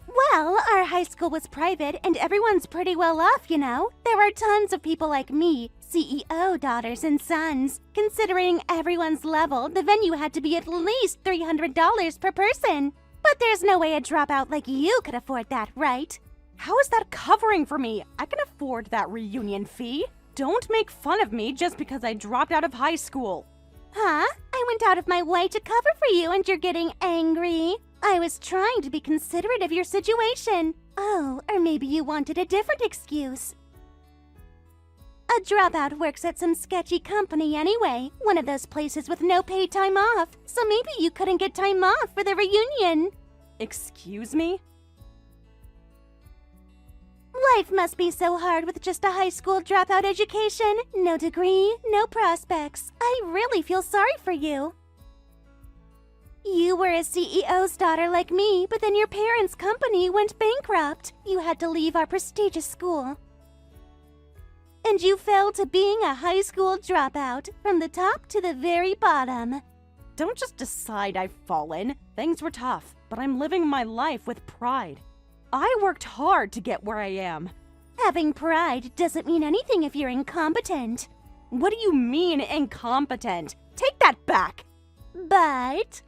Well, our high school was private and everyone's pretty well off, you know. There are tons of people like me, CEO daughters and sons. Considering everyone's level, the venue had to be at least $300 per person. But there's no way a dropout like you could afford that, right? How is that covering for me? I can afford that reunion fee. Don't make fun of me just because I dropped out of high school. Huh? I went out of my way to cover for you and you're getting angry. I was trying to be considerate of your situation. Oh, or maybe you wanted a different excuse. A dropout works at some sketchy company anyway, one of those places with no paid time off, so maybe you couldn't get time off for the reunion. Excuse me? Life must be so hard with just a high school dropout education, no degree, no prospects. I really feel sorry for you. You were a CEO's daughter like me, but then your parents' company went bankrupt. You had to leave our prestigious school. And you fell to being a high school dropout, from the top to the very bottom. Don't just decide I've fallen. Things were tough, but I'm living my life with pride. I worked hard to get where I am. Having pride doesn't mean anything if you're incompetent. What do you mean, incompetent? Take that back! But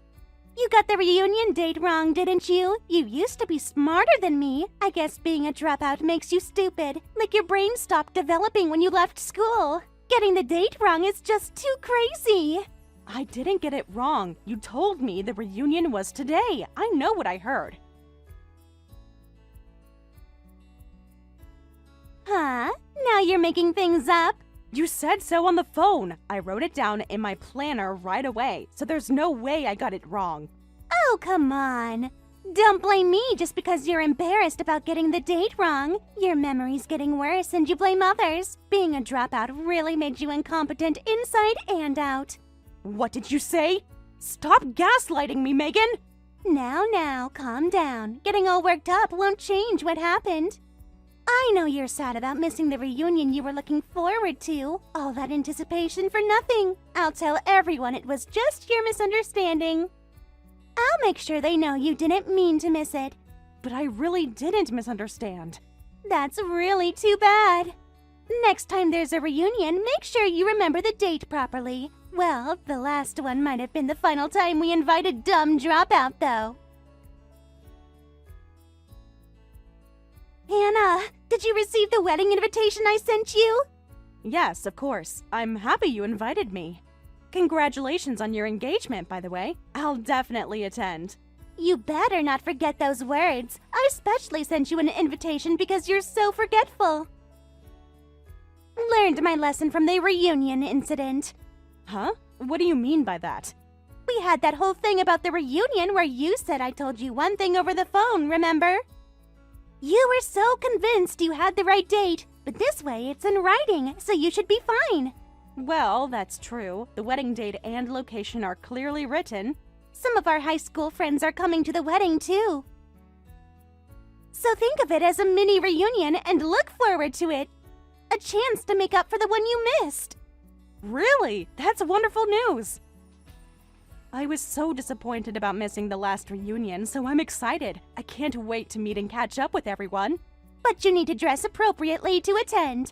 you got the reunion date wrong, didn't you? You used to be smarter than me. I guess being a dropout makes you stupid. Like your brain stopped developing when you left school. Getting the date wrong is just too crazy. I didn't get it wrong. You told me the reunion was today. I know what I heard. Huh? Now you're making things up? You said so on the phone. I wrote it down in my planner right away, so there's no way I got it wrong. Oh, come on. Don't blame me just because you're embarrassed about getting the date wrong. Your memory's getting worse and you blame others. Being a dropout really made you incompetent inside and out. What did you say? Stop gaslighting me, Megan! Now, calm down. Getting all worked up won't change what happened. I know you're sad about missing the reunion you were looking forward to. All that anticipation for nothing. I'll tell everyone it was just your misunderstanding. I'll make sure they know you didn't mean to miss it. But I really didn't misunderstand. That's really too bad. Next time there's a reunion, make sure you remember the date properly. Well, the last one might have been the final time we invited dumb dropout, though. Hannah, did you receive the wedding invitation I sent you? Yes, of course. I'm happy you invited me. Congratulations on your engagement, by the way. I'll definitely attend. You better not forget those words. I especially sent you an invitation because you're so forgetful. Learned my lesson from the reunion incident. Huh? What do you mean by that? We had that whole thing about the reunion where you said I told you one thing over the phone, remember? You were so convinced you had the right date, but this way it's in writing, so you should be fine. Well, that's true. The wedding date and location are clearly written. Some of our high school friends are coming to the wedding, too. So think of it as a mini reunion and look forward to it. A chance to make up for the one you missed. Really? That's wonderful news. I was so disappointed about missing the last reunion, so I'm excited. I can't wait to meet and catch up with everyone. But you need to dress appropriately to attend.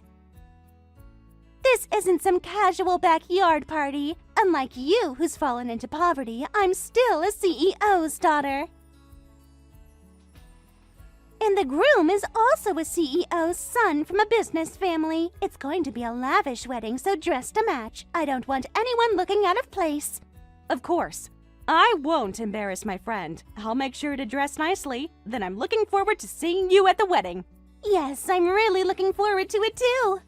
This isn't some casual backyard party. Unlike you, who's fallen into poverty, I'm still a CEO's daughter. And the groom is also a CEO's son from a business family. It's going to be a lavish wedding, so dress to match. I don't want anyone looking out of place. Of course. I won't embarrass my friend. I'll make sure to dress nicely. Then I'm looking forward to seeing you at the wedding. Yes, I'm really looking forward to it too.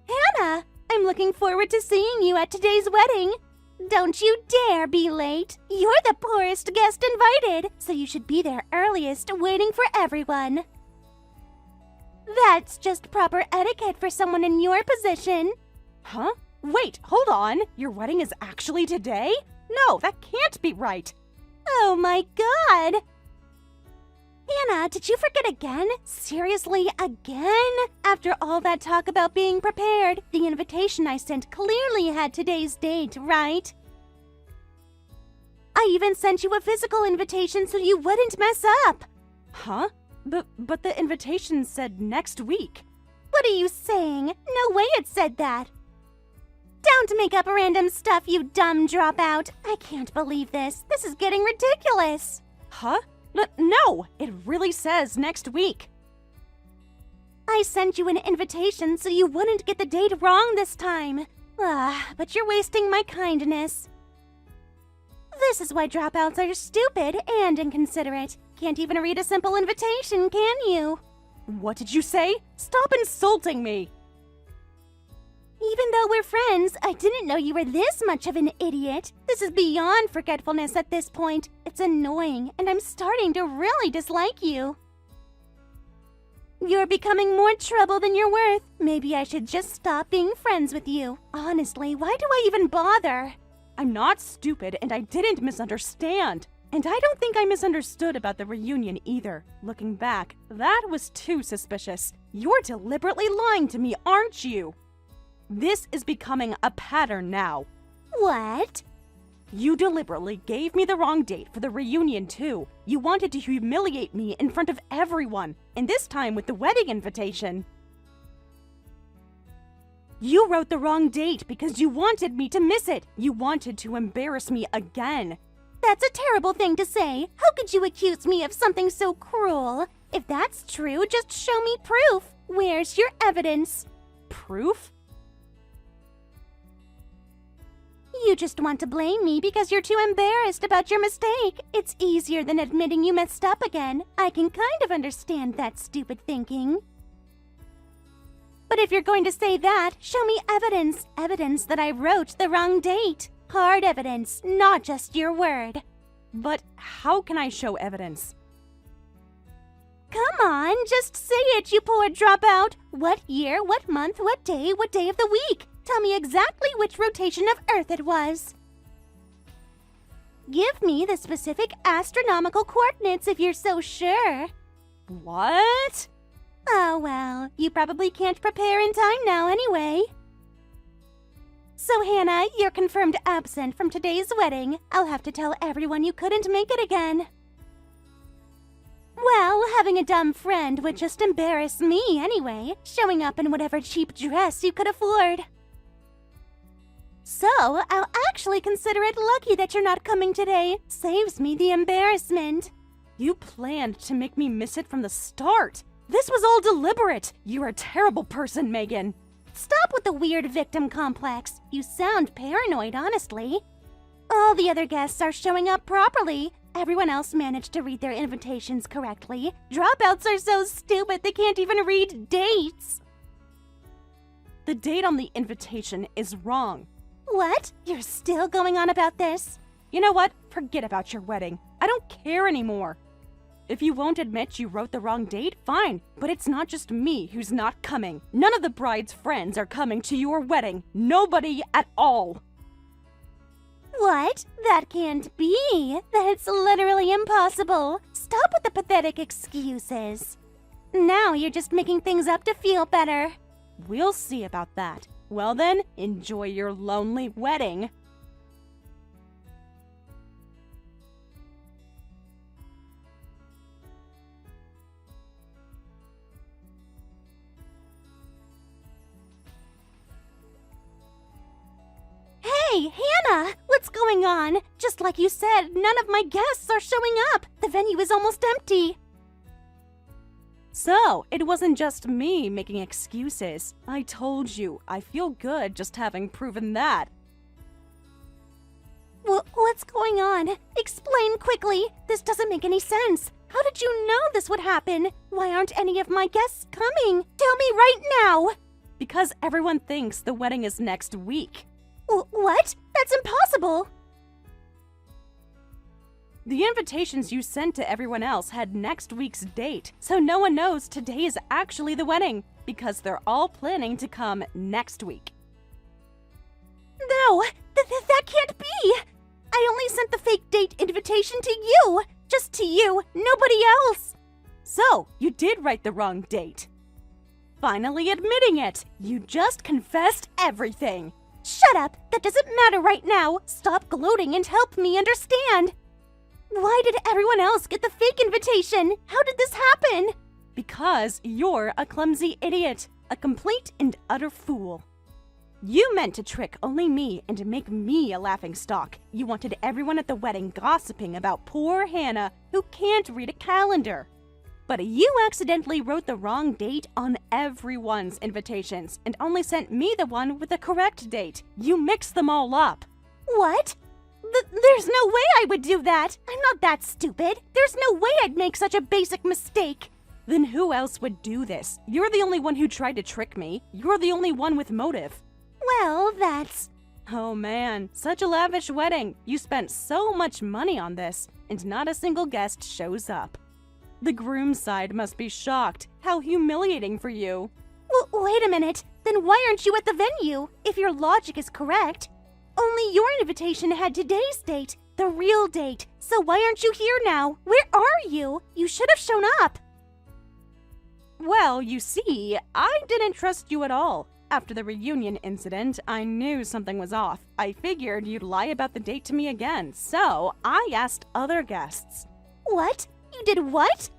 Hannah, I'm looking forward to seeing you at today's wedding. Don't you dare be late. You're the poorest guest invited, so you should be there earliest, waiting for everyone. That's just proper etiquette for someone in your position. Huh? Wait, hold on. Your wedding is actually today? No, that can't be right. Oh my god! Hannah, did you forget again? Seriously, again? After all that talk about being prepared, the invitation I sent clearly had today's date, right? I even sent you a physical invitation so you wouldn't mess up. Huh? But the invitation said next week. What are you saying? No way it said that. Don't make up random stuff, you dumb dropout. I can't believe this. This is getting ridiculous. Huh? No, it really says next week. I sent you an invitation so you wouldn't get the date wrong this time. But you're wasting my kindness. This is why dropouts are stupid and inconsiderate. Can't even read a simple invitation, can you? What did you say? Stop insulting me! Even though we're friends, I didn't know you were this much of an idiot. This is beyond forgetfulness at this point. It's annoying, and I'm starting to really dislike you. You're becoming more trouble than you're worth. Maybe I should just stop being friends with you. Honestly, why do I even bother? I'm not stupid, and I didn't misunderstand. And I don't think I misunderstood about the reunion either. Looking back, that was too suspicious. You're deliberately lying to me, aren't you? This is becoming a pattern now. What? You deliberately gave me the wrong date for the reunion, too. You wanted to humiliate me in front of everyone, and this time with the wedding invitation. You wrote the wrong date because you wanted me to miss it. You wanted to embarrass me again. That's a terrible thing to say. How could you accuse me of something so cruel? If that's true, just show me proof. Where's your evidence? Proof? You just want to blame me because you're too embarrassed about your mistake. It's easier than admitting you messed up again. I can kind of understand that stupid thinking. But if you're going to say that, show me evidence. Evidence that I wrote the wrong date. Hard evidence, not just your word. But how can I show evidence? Come on, just say it, you poor dropout. What year, what month, what day of the week? Tell me exactly which rotation of Earth it was. Give me the specific astronomical coordinates if you're so sure. What? Oh well, you probably can't prepare in time now anyway. So Hannah, you're confirmed absent from today's wedding. I'll have to tell everyone you couldn't make it again. Well, having a dumb friend would just embarrass me anyway, showing up in whatever cheap dress you could afford. So, I'll actually consider it lucky that you're not coming today. Saves me the embarrassment. You planned to make me miss it from the start. This was all deliberate. You're a terrible person, Megan. Stop with the weird victim complex. You sound paranoid, honestly. All the other guests are showing up properly. Everyone else managed to read their invitations correctly. Dropouts are so stupid they can't even read dates. The date on the invitation is wrong. What? You're still going on about this? You know what? Forget about your wedding. I don't care anymore. If you won't admit you wrote the wrong date, fine. But it's not just me who's not coming. None of the bride's friends are coming to your wedding. Nobody at all. What? That can't be. That's literally impossible. Stop with the pathetic excuses. Now you're just making things up to feel better. We'll see about that. Well then, enjoy your lonely wedding. Hey, Hannah! What's going on? Just like you said, none of my guests are showing up. The venue is almost empty. So, it wasn't just me making excuses. I told you, I feel good just having proven that. What's going on? Explain quickly. This doesn't make any sense. How did you know this would happen? Why aren't any of my guests coming? Tell me right now. Because everyone thinks the wedding is next week. What? That's impossible. The invitations you sent to everyone else had next week's date, so no one knows today is actually the wedding, because they're all planning to come next week. No, that can't be. I only sent the fake date invitation to you. Just to you, nobody else. So, you did write the wrong date. Finally admitting it, you just confessed everything. Shut up, that doesn't matter right now. Stop gloating and help me understand. Why did everyone else get the fake invitation? How did this happen? Because you're a clumsy idiot, a complete and utter fool. You meant to trick only me and make me a laughingstock. You wanted everyone at the wedding gossiping about poor Hannah, who can't read a calendar. But you accidentally wrote the wrong date on everyone's invitations and only sent me the one with the correct date. You mixed them all up. What? There's no way I would do that. I'm not that stupid. There's no way I'd make such a basic mistake. Then who else would do this? You're the only one who tried to trick me. You're the only one with motive. Well, that's... Oh man, such a lavish wedding. You spent so much money on this, and not a single guest shows up. The groom's side must be shocked. How humiliating for you. Wait a minute. Then why aren't you at the venue? If your logic is correct. Only your invitation had today's date, the real date. So why aren't you here now? Where are you? You should have shown up. Well, you see, I didn't trust you at all. After the reunion incident, I knew something was off. I figured you'd lie about the date to me again, so I asked other guests. What? You did what?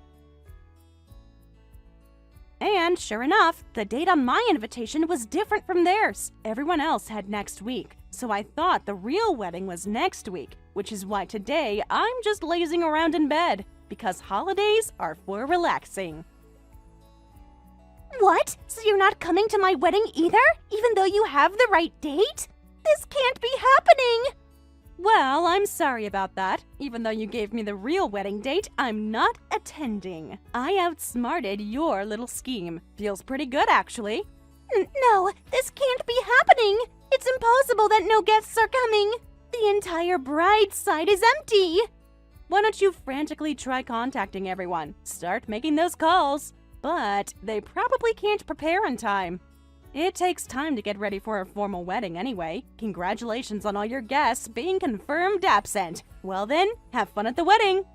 And sure enough, the date on my invitation was different from theirs. Everyone else had next week, so I thought the real wedding was next week, which is why today I'm just lazing around in bed, because holidays are for relaxing. What? So you're not coming to my wedding either? Even though you have the right date? This can't be happening! Well, I'm sorry about that. Even though you gave me the real wedding date, I'm not attending. I outsmarted your little scheme. Feels pretty good, actually. No, this can't be happening! It's impossible that no guests are coming! The entire bride's side is empty! Why don't you frantically try contacting everyone? Start making those calls. But they probably can't prepare in time. It takes time to get ready for a formal wedding anyway. Congratulations on all your guests being confirmed absent. Well then, have fun at the wedding.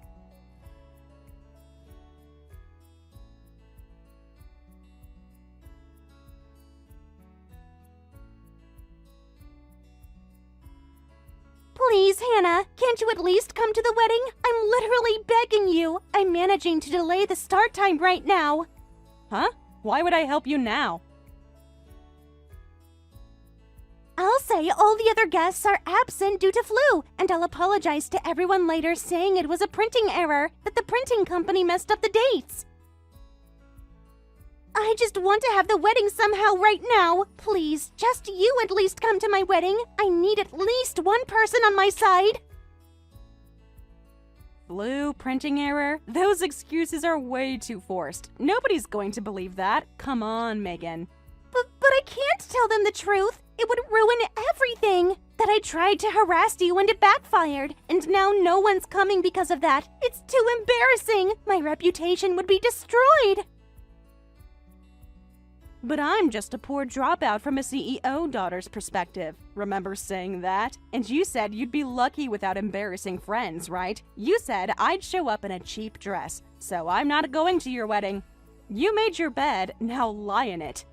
Please, Hannah, can't you at least come to the wedding? I'm literally begging you. I'm managing to delay the start time right now. Huh? Why would I help you now? I'll say all the other guests are absent due to flu, and I'll apologize to everyone later saying it was a printing error, that the printing company messed up the dates. I just want to have the wedding somehow right now. Please, just you at least come to my wedding. I need at least one person on my side. Flu, printing error? Those excuses are way too forced. Nobody's going to believe that. Come on, Megan. But I can't tell them the truth. It would ruin everything. That I tried to harass you and it backfired. And now no one's coming because of that. It's too embarrassing. My reputation would be destroyed. But I'm just a poor dropout from a CEO daughter's perspective. Remember saying that? And you said you'd be lucky without embarrassing friends, right? You said I'd show up in a cheap dress, so I'm not going to your wedding. You made your bed, now lie in it.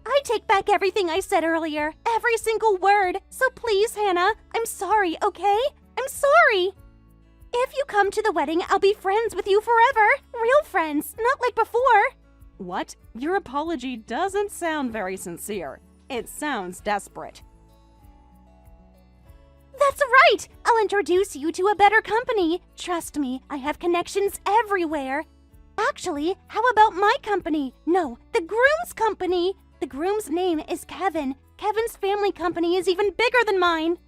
I take back everything I said earlier, every single word. So please, Hannah, I'm sorry, okay? I'm sorry. If you come to the wedding, I'll be friends with you forever. Real friends, not like before. What? Your apology doesn't sound very sincere. It sounds desperate. That's right! I'll introduce you to a better company. Trust me, I have connections everywhere. Actually, how about my company? No, the groom's company. The groom's name is Kevin. Kevin's family company is even bigger than mine.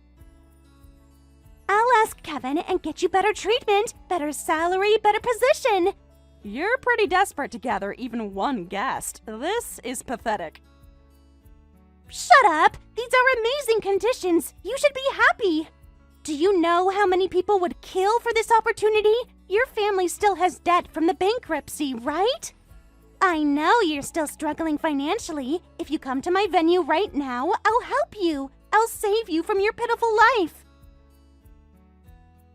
I'll ask Kevin and get you better treatment, better salary, better position. You're pretty desperate to gather even one guest. This is pathetic. Shut up! These are amazing conditions. You should be happy. Do you know how many people would kill for this opportunity? Your family still has debt from the bankruptcy, right? I know you're still struggling financially. If you come to my venue right now, I'll help you. I'll save you from your pitiful life.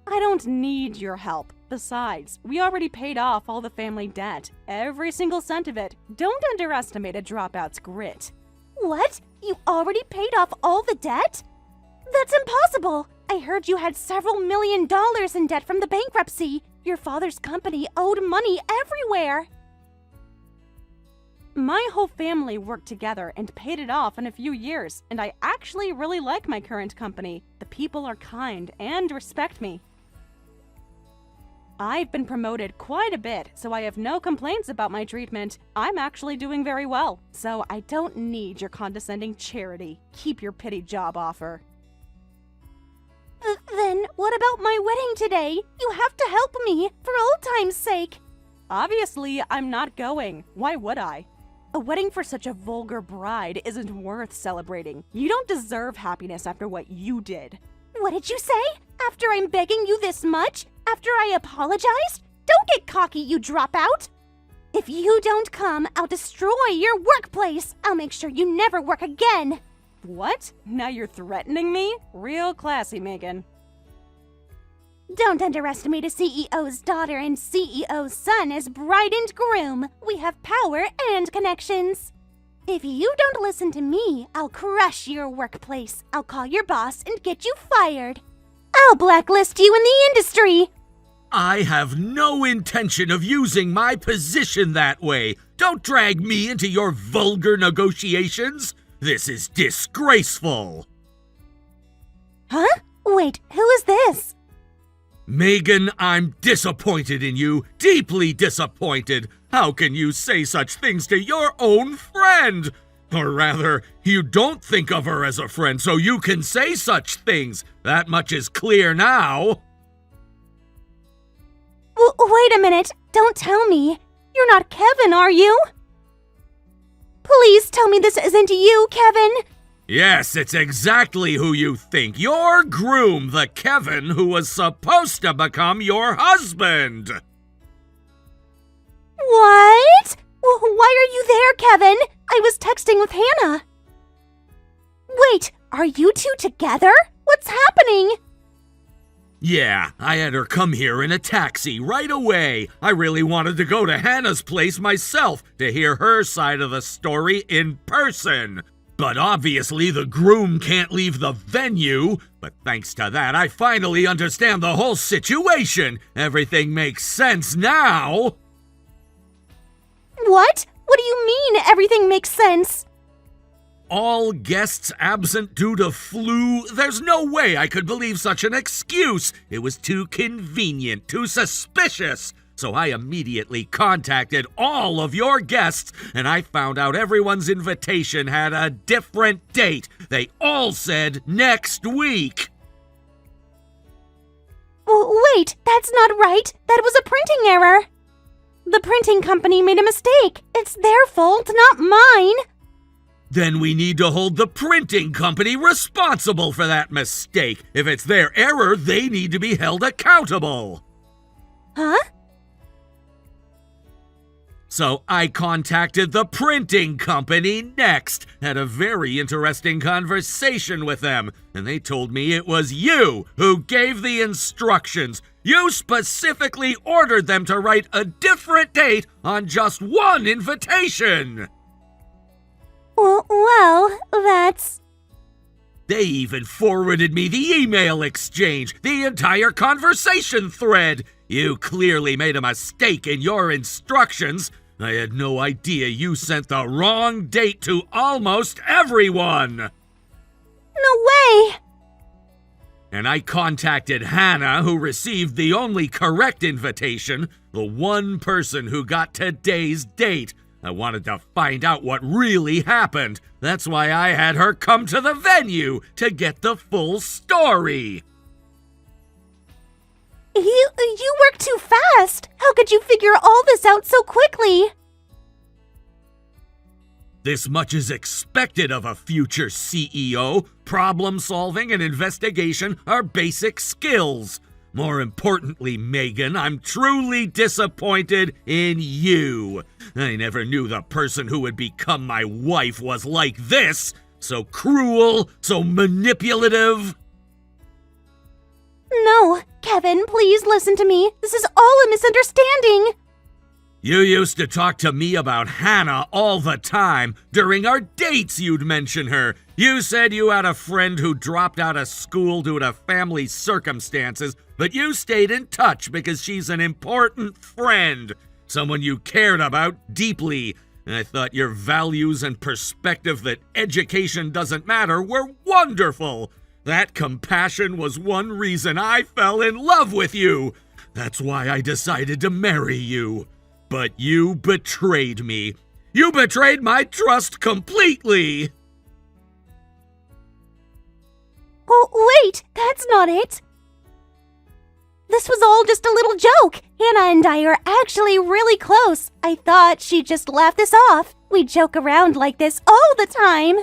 I don't need your help. Besides, we already paid off all the family debt. Every single cent of it. Don't underestimate a dropout's grit. What? You already paid off all the debt? That's impossible. I heard you had several $1 million in debt from the bankruptcy. Your father's company owed money everywhere. My whole family worked together and paid it off in a few years, and I actually really like my current company. The people are kind and respect me. I've been promoted quite a bit, so I have no complaints about my treatment. I'm actually doing very well, so I don't need your condescending charity. Keep your pity job offer. Then what about my wedding today? You have to help me, for old time's sake. Obviously, I'm not going. Why would I? A wedding for such a vulgar bride isn't worth celebrating. You don't deserve happiness after what you did. What did you say? After I'm begging you this much? After I apologized? Don't get cocky, you dropout! If you don't come, I'll destroy your workplace. I'll make sure you never work again. What? Now you're threatening me? Real classy, Megan. Don't underestimate a CEO's daughter and CEO's son as bride and groom. We have power and connections. If you don't listen to me, I'll crush your workplace. I'll call your boss and get you fired. I'll blacklist you in the industry. I have no intention of using my position that way. Don't drag me into your vulgar negotiations. This is disgraceful. Huh? Wait, who is this? Megan, I'm disappointed in you. Deeply disappointed. How can you say such things to your own friend? Or rather, you don't think of her as a friend, so you can say such things. That much is clear now. Wait a minute. Don't tell me. You're not Kevin, are you? Please tell me this isn't you, Kevin. Yes, it's exactly who you think. Your groom, the Kevin who was supposed to become your husband. What? Why are you there, Kevin? I was texting with Hannah. Wait, are you two together? What's happening? Yeah, I had her come here in a taxi right away. I really wanted to go to Hannah's place myself to hear her side of the story in person. But obviously the groom can't leave the venue. But thanks to that, I finally understand the whole situation. Everything makes sense now. What? What do you mean everything makes sense? All guests absent due to flu? There's no way I could believe such an excuse. It was too convenient, too suspicious. So I immediately contacted all of your guests, and I found out everyone's invitation had a different date. They all said next week. Wait, that's not right. That was a printing error. The printing company made a mistake. It's their fault, not mine. Then we need to hold the printing company responsible for that mistake. If it's their error, they need to be held accountable. Huh? So I contacted the printing company next, had a very interesting conversation with them, and they told me it was you who gave the instructions. You specifically ordered them to write a different date on just one invitation. Well, that's... They even forwarded me the email exchange, the entire conversation thread. You clearly made a mistake in your instructions. I had no idea you sent the wrong date to almost everyone. No way! And I contacted Hannah, who received the only correct invitation, the one person who got today's date. I wanted to find out what really happened. That's why I had her come to the venue to get the full story. You work too fast. How could you figure all this out so quickly? This much is expected of a future CEO. Problem solving and investigation are basic skills. More importantly, Megan, I'm truly disappointed in you. I never knew the person who would become my wife was like this. So cruel, so manipulative. No, Kevin, please listen to me. This is all a misunderstanding. You used to talk to me about Hannah all the time. During our dates, you'd mention her. You said you had a friend who dropped out of school due to family circumstances, but you stayed in touch because she's an important friend, someone you cared about deeply. And I thought your values and perspective that education doesn't matter were wonderful. That compassion was one reason I fell in love with you. That's why I decided to marry you. But you betrayed me. You betrayed my trust completely. Oh, wait, that's not it. This was all just a little joke. Hannah and I are actually really close. I thought she'd just laugh this off. We joke around like this all the time.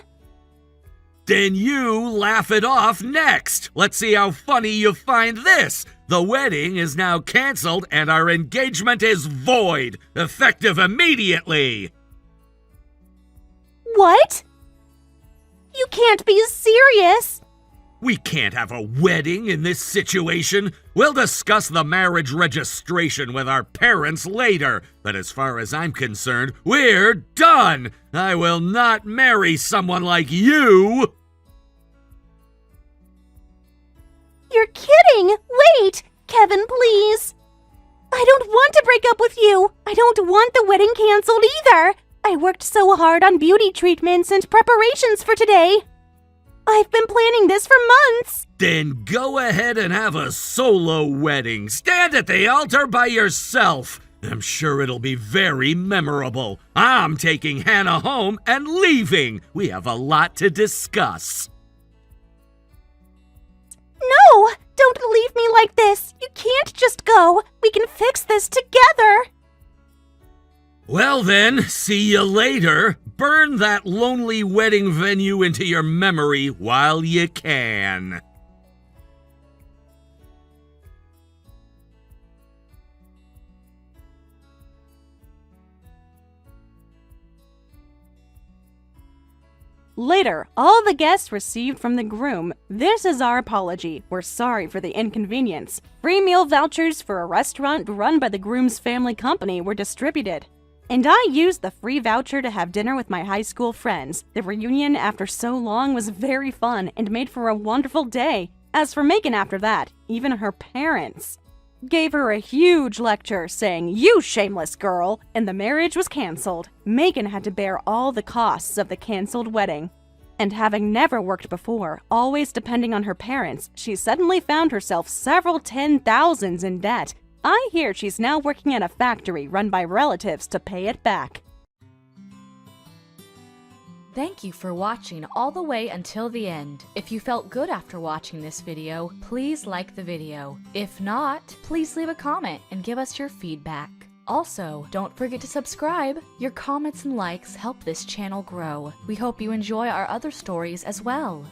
Then you laugh it off next. Let's see how funny you find this. The wedding is now canceled and our engagement is void, effective immediately. What? You can't be serious. We can't have a wedding in this situation. We'll discuss the marriage registration with our parents later, but as far as I'm concerned, we're done. I will not marry someone like you. You're kidding! Wait! Kevin, please! I don't want to break up with you! I don't want the wedding canceled either! I worked so hard on beauty treatments and preparations for today! I've been planning this for months! Then go ahead and have a solo wedding. Stand at the altar by yourself. I'm sure it'll be very memorable. I'm taking Hannah home and leaving. We have a lot to discuss. No! Don't leave me like this! You can't just go! We can fix this together! Well then, see you later. Burn that lonely wedding venue into your memory while you can. Later, all the guests received from the groom, "This is our apology. We're sorry for the inconvenience." Free meal vouchers for a restaurant run by the groom's family company were distributed. And I used the free voucher to have dinner with my high school friends. The reunion after so long was very fun and made for a wonderful day. As for Megan after that, even her parents gave her a huge lecture saying, "You shameless girl," and the marriage was canceled. Megan had to bear all the costs of the canceled wedding. And having never worked before, always depending on her parents, she suddenly found herself several 10,000s in debt. I hear she's now working at a factory run by relatives to pay it back. Thank you for watching all the way until the end. If you felt good after watching this video, please like the video. If not, please leave a comment and give us your feedback. Also, don't forget to subscribe. Your comments and likes help this channel grow. We hope you enjoy our other stories as well.